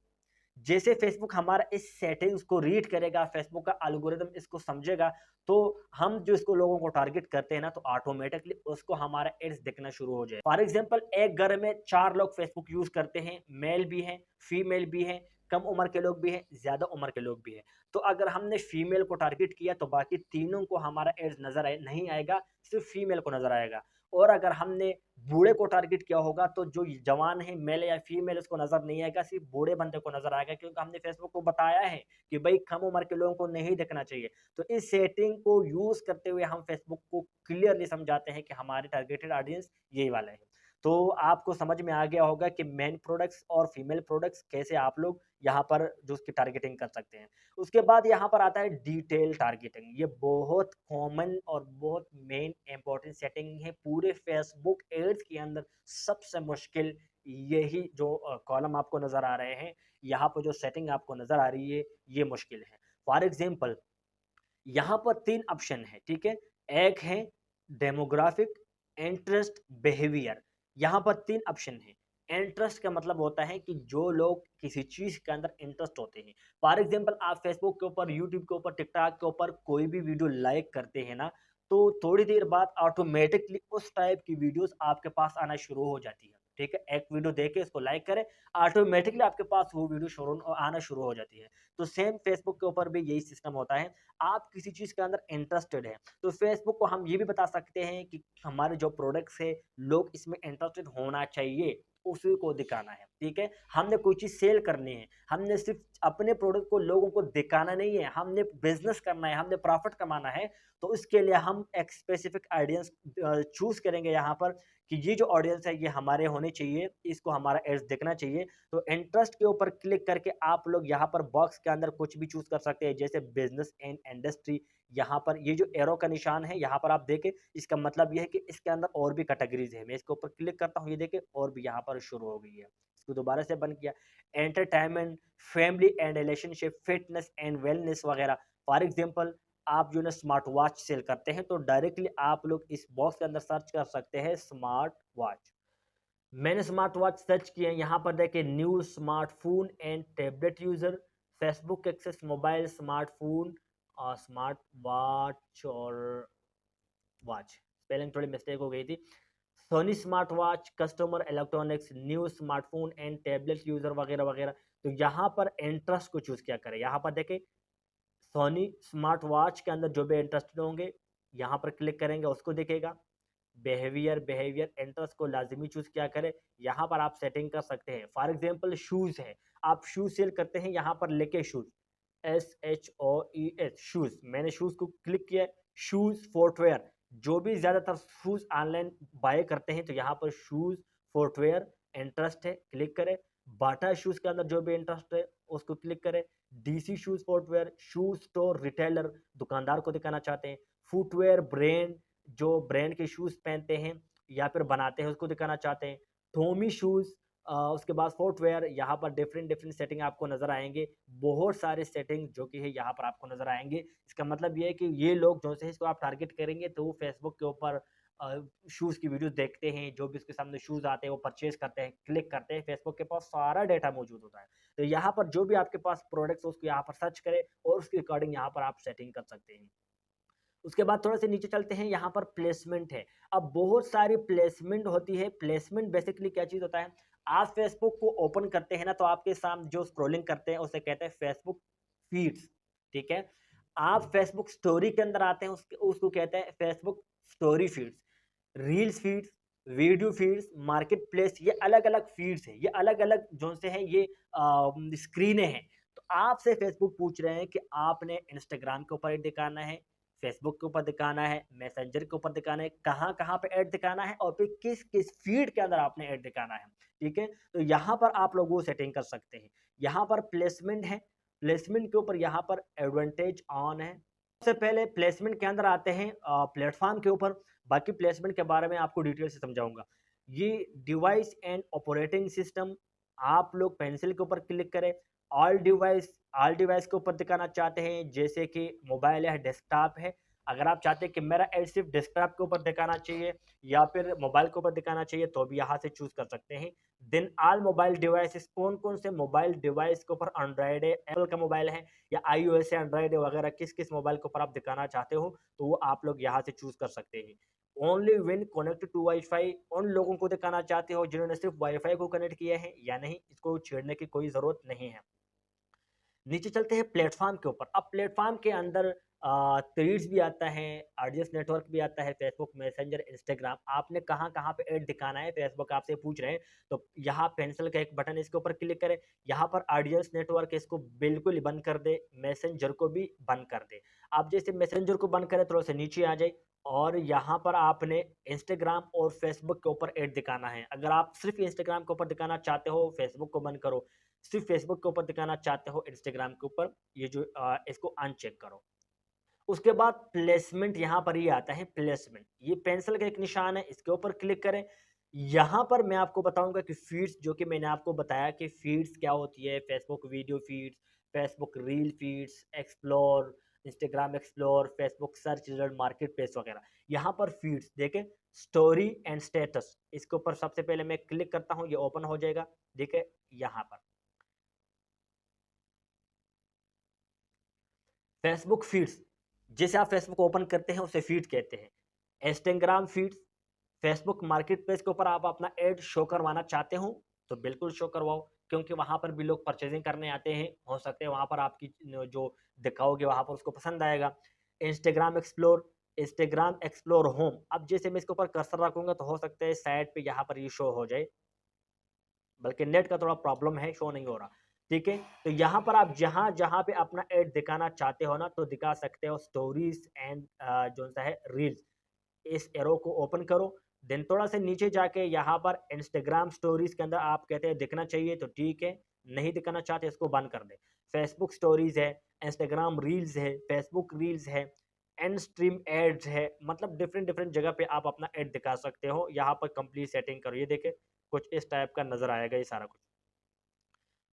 [SPEAKER 1] जैसे फेसबुक हमारा इस सेटिंग्स को रीड करेगा, फेसबुक का एल्गोरिदम इसको समझेगा, तो हम जो इसको लोगों को टारगेट करते हैं ना, तो ऑटोमेटिकली उसको हमारा एड्स दिखना शुरू हो जाए। फॉर एग्जांपल, एक घर में 4 लोग फेसबुक यूज करते हैं, मेल भी हैं, फीमेल भी हैं, कम उम्र के लोग भी हैं, ज्यादा उम्र के लोग भी हैं। तो अगर हमने फीमेल को टारगेट किया तो बाकी तीनों को हमारा एड्स नजर नहीं आएगा, सिर्फ फीमेल को नजर आएगा। और अगर हमने बूढ़े को टारगेट किया होगा तो जो जवान है, मेल या फीमेल, उसको नजर नहीं आएगा, सिर्फ बूढ़े बंदे को नजर आएगा, क्योंकि हमने फेसबुक को बताया है कि भाई कम उम्र के लोगों को नहीं देखना चाहिए। तो इस सेटिंग को यूज करते हुए हम फेसबुक को क्लियरली समझाते हैं कि हमारे टारगेटेड ऑडियंस यही वाला है। तो आपको समझ में आ गया होगा कि मेन प्रोडक्ट्स और फीमेल प्रोडक्ट्स कैसे आप लोग यहाँ पर जो उसकी टारगेटिंग कर सकते हैं। उसके बाद यहाँ पर आता है डिटेल टारगेटिंग। ये बहुत कॉमन और बहुत मेन इंपॉर्टेंट सेटिंग है पूरे फेसबुक एड्स के अंदर। सबसे मुश्किल यही जो कॉलम आपको नजर आ रहे हैं, यहाँ पर जो सेटिंग आपको नजर आ रही है, ये मुश्किल है। फॉर एग्जाम्पल, यहाँ पर 3 ऑप्शन है, ठीक है। एक है डेमोग्राफिक, इंटरेस्ट, बिहेवियर। यहाँ पर 3 ऑप्शन है। इंटरेस्ट का मतलब होता है कि जो लोग किसी चीज के अंदर इंटरेस्ट होते हैं। फॉर एग्जाम्पल, आप फेसबुक के ऊपर, यूट्यूब के ऊपर, टिकटॉक के ऊपर कोई भी वीडियो लाइक करते हैं ना, तो थोड़ी देर बाद ऑटोमेटिकली उस टाइप की वीडियोस आपके पास आना शुरू हो जाती है, ठीक है। एक वीडियो देखे, इसको लाइक करें, ऑटोमेटिकली आपके पास वो वीडियो शुरू आना शुरू हो जाती है। तो सेम फेसबुक के ऊपर भी यही सिस्टम होता है। आप किसी चीज के अंदर इंटरेस्टेड है तो फेसबुक को हम ये भी बता सकते हैं कि हमारे जो प्रोडक्ट्स है, लोग इसमें इंटरेस्टेड होना चाहिए, उसी को दिखाना है, ठीक है। हमने कोई चीज सेल करनी है, हमने सिर्फ अपने प्रोडक्ट को लोगों को दिखाना नहीं है, हमने बिजनेस करना है, हमने प्रॉफिट कमाना है। तो इसके लिए हम एक स्पेसिफिक ऑडियंस चूज करेंगे यहाँ पर, कि ये जो ऑडियंस है ये हमारे होने चाहिए, इसको हमारा एड्स देखना चाहिए। तो इंटरेस्ट के ऊपर क्लिक करके आप लोग यहाँ पर बॉक्स के अंदर कुछ भी चूज कर सकते हैं, जैसे बिजनेस एंड इंडस्ट्री। यहाँ पर ये जो एरो का निशान है, यहाँ पर आप देखें, इसका मतलब ये है कि इसके अंदर और भी कैटेगरीज है। मैं इसके ऊपर क्लिक करता हूँ, ये देखें और भी यहाँ पर शुरू हो गई है। इसको दोबारा से बंद किया। Entertainment, family and relationship, fitness and wellness वगैरह। फॉर एग्जाम्पल, आप जो ना स्मार्ट वॉच सेल करते हैं, तो डायरेक्टली आप लोग इस बॉक्स के अंदर सर्च कर सकते हैं स्मार्ट वॉच। मैंने स्मार्ट वॉच सर्च किया, यहाँ पर देखे new smartphone and tablet user, Facebook access mobile smartphone और स्मार्ट वॉच और वॉच, स्पेलिंग थोड़ी मिस्टेक हो गई थी। Sony smart watch, customer electronics, new smartphone and tablet user वगैरह वगैरह। तो यहाँ पर इंटरेस्ट को चूज क्या करें, यहाँ पर देखें सोनी स्मार्ट वॉच के अंदर जो भी इंटरेस्टेड होंगे, यहाँ पर क्लिक करेंगे, उसको दिखेगा। बिहेवियर इंटरेस्ट को लाजिमी चूज क्या करें, यहाँ पर आप सेटिंग कर सकते हैं। फॉर एग्जाम्पल, शूज है, आप शूज सेल करते हैं, यहाँ पर लेके शूज, SHOES शूज, मैंने शूज को क्लिक किया। शूज फुटवेयर, जो भी ज्यादातर शूज ऑनलाइन बाय करते हैं, तो यहाँ पर शूज फुटवेयर इंटरेस्ट है, क्लिक करें। बाटा शूज के अंदर जो भी इंटरेस्ट है उसको क्लिक करें। DC shoes footwear, shoes store retailer, दुकानदार को दिखाना चाहते हैं। फुटवेयर ब्रांड, जो ब्रांड के शूज पहनते हैं या फिर बनाते हैं, उसको दिखाना चाहते हैं। टोमी शूज, उसके बाद फुटवेयर, यहाँ पर डिफरेंट डिफरेंट सेटिंग आपको नजर आएंगे। बहुत सारे सेटिंग जो कि है यहाँ पर आपको नजर आएंगे। इसका मतलब ये है कि ये लोग जो से इसको आप टारगेट करेंगे, तो वो फेसबुक के ऊपर शूज की वीडियो देखते हैं, जो भी उसके सामने शूज आते हैं वो परचेज करते हैं, क्लिक करते हैं। फेसबुक के पास सारा डेटा मौजूद होता है। तो यहाँ पर जो भी आपके पास प्रोडक्ट्स उसको यहाँ पर सर्च करें और उसके अकॉर्डिंग यहाँ पर आप सेटिंग कर सकते हैं। उसके बाद थोड़ा सा नीचे चलते हैं, यहाँ पर प्लेसमेंट है। अब बहुत सारी प्लेसमेंट होती है। प्लेसमेंट बेसिकली क्या चीज होता है, आप फेसबुक को ओपन करते हैं ना, तो आपके सामने जो स्क्रॉलिंग करते हैं उसे कहते हैं फेसबुक फीड्स, ठीक है। आप फेसबुक स्टोरी के अंदर आते हैं, उसको कहते हैं Facebook story feeds. Reels feeds, video feeds, market place, ये अलग अलग फीड्स है, ये अलग अलग जो से हैं, ये स्क्रीनें हैं। तो आपसे फेसबुक पूछ रहे हैं कि आपने इंस्टाग्राम के ऊपर ऐड दिखाना है, फेसबुक के ऊपर दिखाना है, मैसेंजर के ऊपर दिखाना है, कहाँ कहाँ पे ऐड दिखाना है, और फिर किस किस फीड के अंदर आपने ऐड दिखाना है, ठीक है। तो यहाँ पर आप लोग वो सेटिंग कर सकते हैं। यहाँ पर प्लेसमेंट है, प्लेसमेंट के ऊपर यहाँ पर एडवांटेज ऑन है। सबसे पहले प्लेसमेंट के अंदर आते हैं प्लेटफॉर्म के ऊपर। बाकी प्लेसमेंट के बारे में आपको डिटेल से समझाऊंगा। ये डिवाइस एंड ऑपरेटिंग सिस्टम, आप लोग पेंसिल के ऊपर क्लिक करें। ऑल डिवाइस, ऑल डिवाइस के ऊपर दिखाना चाहते हैं, जैसे कि मोबाइल है, डेस्कटॉप है, अगर आप चाहते हैं कि मेरा एड सिर्फ डेस्कटॉप के ऊपर दिखाना चाहिए या फिर मोबाइल के ऊपर दिखाना चाहिए, तो भी यहाँ से चूज कर सकते हैं। देन ऑल मोबाइल डिवाइसेस, कौन कौन से मोबाइल डिवाइस के ऊपर एंड्रॉयड है, एप्पल का मोबाइल है या iOS है, एंड्रॉयड है वगैरह, किस किस मोबाइल के ऊपर आप दिखाना चाहते हो, तो वो आप लोग यहाँ से चूज कर सकते हैं। Only when connect to wifi, उन लोगों को दिखाना चाहते हो जिन्होंने सिर्फ वाईफाई को कनेक्ट किया है या नहीं, इसको छेड़ने की कोई जरूरत नहीं है। नीचे चलते हैं प्लेटफॉर्म के ऊपर। अब प्लेटफॉर्म के अंदर थ्रीड्स भी आता है, आरडीएस नेटवर्क भी आता है, फेसबुक मैसेंजर, इंस्टाग्राम। आपने कहाँ कहाँ पे ऐड दिखाना है, फेसबुक आपसे पूछ रहे हैं, तो यहाँ पेंसिल का एक बटन, इसके ऊपर क्लिक करें। यहाँ पर आरडीएस नेटवर्क इसको बिल्कुल ही बंद कर दे, मैसेंजर को भी बंद कर दे। आप जैसे मैसेंजर को बंद करें, थोड़ा सा नीचे आ जाए और यहाँ पर आपने इंस्टाग्राम और फेसबुक के ऊपर ऐड दिखाना है। अगर आप सिर्फ इंस्टाग्राम के ऊपर दिखाना चाहते हो, फेसबुक को बंद करो। सिर्फ फेसबुक के ऊपर दिखाना चाहते हो, इंस्टाग्राम के ऊपर ये जो इसको अनचेक करो। उसके बाद प्लेसमेंट, यहाँ पर ये आता है प्लेसमेंट, ये पेंसिल का एक निशान है, इसके ऊपर क्लिक करें। यहाँ पर मैं आपको बताऊंगा कि फीड्स, जो कि मैंने आपको बताया कि फीड्स क्या होती है, Facebook video feeds, Facebook reel feeds, explore, Instagram explore, Facebook search result, market place वगैरह। यहाँ पर फीड्स देखें, स्टोरी एंड स्टेटस, इसके ऊपर सबसे पहले मैं क्लिक करता हूँ, ये ओपन हो जाएगा। देखे यहाँ पर फेसबुक फीड्स, जैसे आप फेसबुक ओपन करते हैं उसे फीड कहते हैं। Instagram feeds, Facebook market place के ऊपर आप अपना एड शो करवाना चाहते हो तो बिल्कुल शो करवाओ, क्योंकि वहां पर भी लोग परचेजिंग करने आते हैं, हो सकते हैं वहां पर आपकी जो दिखाओगे वहां पर उसको पसंद आएगा। Instagram explore, Instagram explore home, अब जैसे मैं इसके ऊपर कर्सर रखूंगा तो हो सकता है साइड पे यहाँ पर ये शो हो जाए, बल्कि नेट का थोड़ा प्रॉब्लम है, शो नहीं हो रहा। ठीक है, तो यहाँ पर आप जहां जहां पे अपना एड दिखाना चाहते हो ना, तो दिखा सकते हो स्टोरीज एंड जो सा है रील्स, इस एरो को ओपन करो। देन थोड़ा सा नीचे जाके यहाँ पर इंस्टाग्राम स्टोरीज के अंदर आप कहते हैं दिखना चाहिए, तो ठीक है, नहीं दिखाना चाहते इसको बंद कर दे। फेसबुक स्टोरीज है, इंस्टाग्राम रील्स है, फेसबुक रील्स है, एंड स्ट्रीम एड्स है, मतलब डिफरेंट डिफरेंट जगह पे आप अपना एड दिखा सकते हो। यहाँ पर कंप्लीट सेटिंग करो, ये देखे कुछ इस टाइप का नजर आएगा ये सारा कुछ।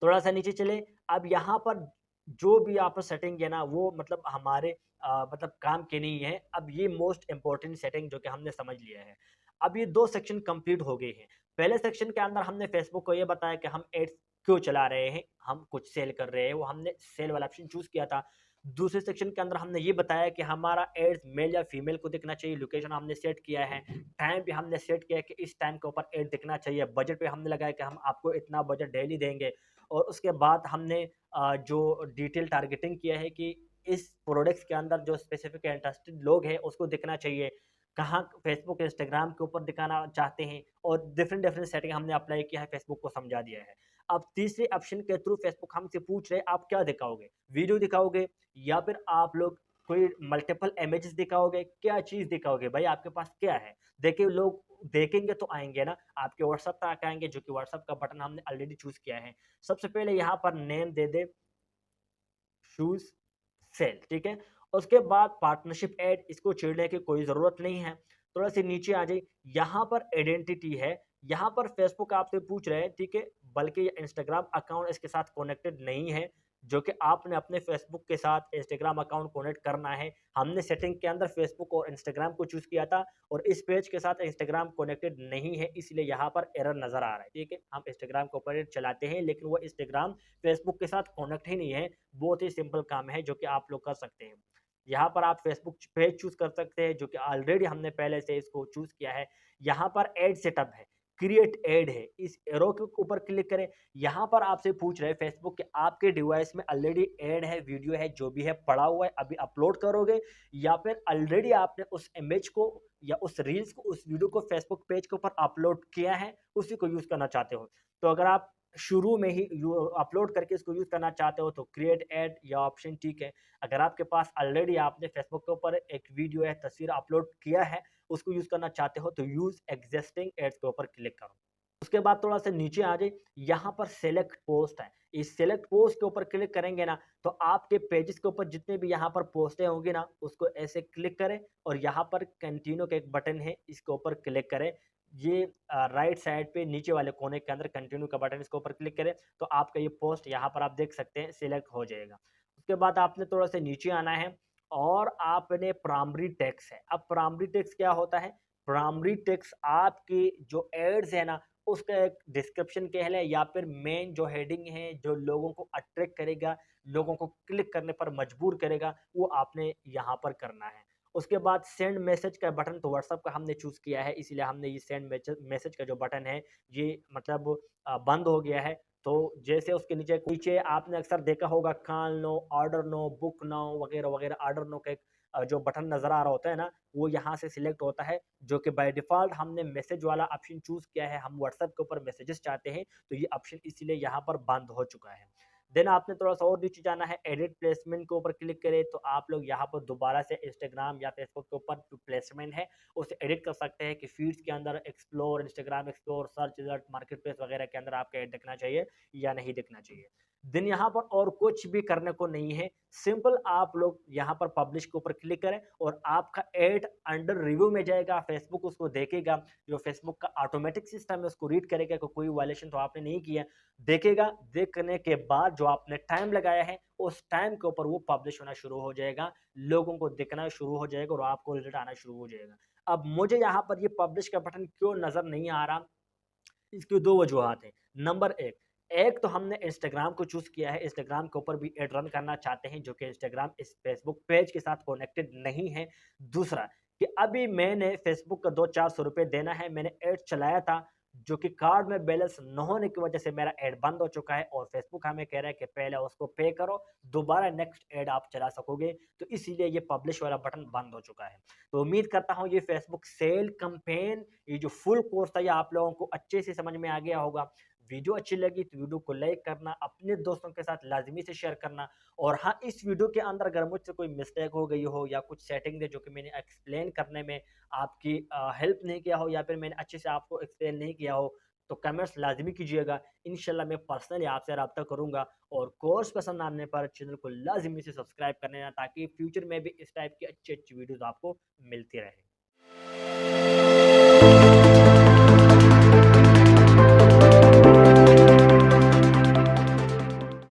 [SPEAKER 1] थोड़ा सा नीचे चले, अब यहाँ पर जो भी आप सेटिंग है ना, वो मतलब हमारे मतलब काम की नहीं है। अब ये मोस्ट इंपॉर्टेंट सेटिंग जो कि हमने समझ लिया है। अब ये दो सेक्शन कंप्लीट हो गए हैं। पहले सेक्शन के अंदर हमने फेसबुक को ये बताया कि हम एड्स क्यों चला रहे हैं, हम कुछ सेल कर रहे हैं, वो हमने सेल वाला ऑप्शन चूज किया था। दूसरे सेक्शन के अंदर हमने ये बताया कि हमारा एड्स मेल या फीमेल को दिखना चाहिए, लोकेशन हमने सेट किया है, टाइम भी हमने सेट किया है कि इस टाइम के ऊपर एड दिखना चाहिए, बजट पे हमने लगाया कि हम आपको इतना बजट डेली देंगे। और उसके बाद हमने जो डिटेल टारगेटिंग किया है कि इस प्रोडक्ट्स के अंदर जो स्पेसिफिक इंटरेस्टेड लोग हैं उसको दिखना चाहिए, कहाँ फेसबुक इंस्टाग्राम के ऊपर दिखाना चाहते हैं, और डिफरेंट डिफरेंट सेटिंग हमने अप्लाई किया है, फेसबुक को समझा दिया है। अब तीसरे ऑप्शन के थ्रू फेसबुक हमसे पूछ रहे हैं आप क्या दिखाओगे, वीडियो दिखाओगे या फिर आप लोग कोई मल्टीपल इमेजेस दिखाओगे, क्या चीज दिखाओगे भाई, आपके पास क्या है। देखिए लोग देखेंगे तो आएंगे ना, आपके व्हाट्सएप तक आएंगे, जो कि व्हाट्सएप का बटन हमने ऑलरेडी चूज किया है। सबसे पहले यहाँ पर नेम दे दे शूज सेल, ठीक है। उसके बाद पार्टनरशिप ऐड, इसको छेड़ने की कोई जरूरत नहीं है। थोड़ा सी नीचे आ जाए, यहाँ पर आइडेंटिटी है, यहाँ पर फेसबुक आपसे पूछ रहे हैं, ठीक है, बल्कि इंस्टाग्राम अकाउंट इसके साथ कनेक्टेड नहीं है, जो कि आपने अपने फेसबुक के साथ इंस्टाग्राम अकाउंट कनेक्ट करना है। हमने सेटिंग के अंदर फेसबुक और इंस्टाग्राम को चूज किया था और इस पेज के साथ इंस्टाग्राम कनेक्टेड नहीं है, इसलिए यहाँ पर एरर नजर आ रहा है। ठीक है, हम इंस्टाग्राम को ऊपर चलाते हैं लेकिन वो इंस्टाग्राम फेसबुक के साथ कनेक्ट ही नहीं है। बहुत ही सिंपल काम है जो कि आप लोग कर सकते हैं। यहाँ पर आप फेसबुक पेज चूज कर सकते हैं, जो कि ऑलरेडी हमने पहले से इसको चूज किया है। यहाँ पर एड सेटअप है, क्रिएट एड है, इस एरो के ऊपर क्लिक करें। यहाँ पर आपसे पूछ रहे हैं फेसबुक के आपके डिवाइस में ऑलरेडी एड है, वीडियो है, जो भी है पड़ा हुआ है, अभी अपलोड करोगे या फिर ऑलरेडी आपने उस इमेज को या उस रील्स को, उस वीडियो को फेसबुक पेज के ऊपर अपलोड किया है, उसी को यूज करना चाहते हो। तो अगर आप शुरू में ही अपलोड करके इसको यूज करना चाहते हो तो क्रिएट एड या ऑप्शन ठीक है। अगर आपके पास ऑलरेडी आपने फेसबुक के ऊपर एक वीडियो है, तस्वीर अपलोड किया है, उसको यूज करना चाहते हो तो यूज एग्जिस्टिंग एड्स के ऊपर क्लिक करो। उसके बाद थोड़ा सा नीचे आ जाए, यहाँ पर सेलेक्ट पोस्ट है, इस सेलेक्ट पोस्ट के ऊपर क्लिक करेंगे ना तो आपके पेजेस के ऊपर जितने भी यहाँ पर पोस्टें होंगी ना, उसको ऐसे क्लिक करें और यहाँ पर कंटिन्यू का एक बटन है, इसके ऊपर क्लिक करें। ये राइट साइड पे नीचे वाले कोने के अंदर कंटिन्यू का बटन, इसके ऊपर क्लिक करें तो आपका ये पोस्ट यहाँ पर आप देख सकते हैं सिलेक्ट हो जाएगा। उसके बाद आपने थोड़ा सा नीचे आना है और आपने प्राइमरी टेक्स्ट है। अब प्राइमरी टेक्स्ट क्या होता है? प्राइमरी टेक्स्ट आपकी जो एड्स है ना, उसका एक डिस्क्रिप्शन कह लें या फिर मेन जो हेडिंग है, जो लोगों को अट्रैक्ट करेगा, लोगों को क्लिक करने पर मजबूर करेगा, वो आपने यहाँ पर करना है। उसके बाद सेंड मैसेज का बटन तो व्हाट्सएप का हमने चूज़ किया है, इसीलिए हमने ये सेंड मैसेज का जो बटन है, ये मतलब बंद हो गया है। तो जैसे उसके नीचे आपने अक्सर देखा होगा call now, order now, book now वगैरह-वगैरह, ऑर्डर नो का एक जो बटन नज़र आ रहा होता है ना, वो यहाँ से सिलेक्ट होता है, जो कि बाय डिफ़ॉल्ट हमने मैसेज वाला ऑप्शन चूज़ किया है, हम व्हाट्सएप के ऊपर मैसेजेस चाहते हैं, तो ये ऑप्शन इसीलिए यहाँ पर बंद हो चुका है। देन आपने थोड़ा-सा और नीचे जाना है, एडिट प्लेसमेंट के ऊपर क्लिक करें, तो आप लोग यहाँ पर दोबारा से इंस्टाग्राम या फेसबुक के ऊपर जो प्लेसमेंट है, उसे एडिट कर सकते हैं कि फीड्स के अंदर explore, Instagram explore, search result, market place वगैरह के अंदर आपका ऐड दिखना चाहिए या नहीं दिखना चाहिए। देन यहाँ पर और कुछ भी करने को नहीं है, सिंपल आप लोग यहाँ पर पब्लिश के ऊपर क्लिक करें और आपका ऐड अंडर रिव्यू में जाएगा, फेसबुक उसको देखेगा, जो फेसबुक का ऑटोमेटिक सिस्टम है उसको रीड करेगा कि कोई वायलेशन तो आपने नहीं किया, देखेगा, देखने के बाद जो आपने टाइम लगाया है, उस टाइम के ऊपर वो पब्लिश होना शुरू हो जाएगा, लोगों को दिखना शुरू हो जाएगा और आपको रिजल्ट आना शुरू हो जाएगा। अब मुझे यहाँ पर ये पब्लिश का बटन क्यों नज़र नहीं आ रहा? इसकी 2 वजूहात हैं। नंबर 1, एक तो हमने इंस्टाग्राम को चूज़ किया है, इंस्टाग्राम के ऊपर भी ऐड रन करना चाहते हैं, जो कि इंस्टाग्राम इस फेसबुक पेज के साथ कनेक्टेड नहीं है। दूसरा कि अभी मैंने फेसबुक का 200-400 रुपए देना है, मैंने ऐड चलाया था, जो कि कार्ड में बैलेंस न होने की वजह से मेरा ऐड बंद हो चुका है और फेसबुक हमें कह रहा है कि पहले उसको पे करो, दोबारा नेक्स्ट ऐड आप चला सकोगे, तो इसीलिए ये पब्लिश वाला बटन बंद हो चुका है। तो उम्मीद करता हूँ ये फेसबुक सेल कैंपेन, ये जो फुल कोर्स था ये आप लोगों को अच्छे से समझ में आ गया होगा। वीडियो अच्छी लगी तो वीडियो को लाइक करना, अपने दोस्तों के साथ लाज़मी से शेयर करना और हाँ, इस वीडियो के अंदर अगर मुझसे कोई मिस्टेक हो गई हो या कुछ सेटिंग है जो कि मैंने एक्सप्लेन करने में आपकी हेल्प नहीं किया हो या फिर मैंने अच्छे से आपको एक्सप्लेन नहीं किया हो, तो कमेंट्स लाज़मी कीजिएगा। इंशाल्लाह मैं पर्सनली आपसे राब्ता करूँगा और कोर्स पसंद आने पर चैनल को लाज़मी से सब्सक्राइब कर लेना ताकि फ्यूचर में भी इस टाइप की अच्छी-अच्छी वीडियोज़ आपको मिलती रहें।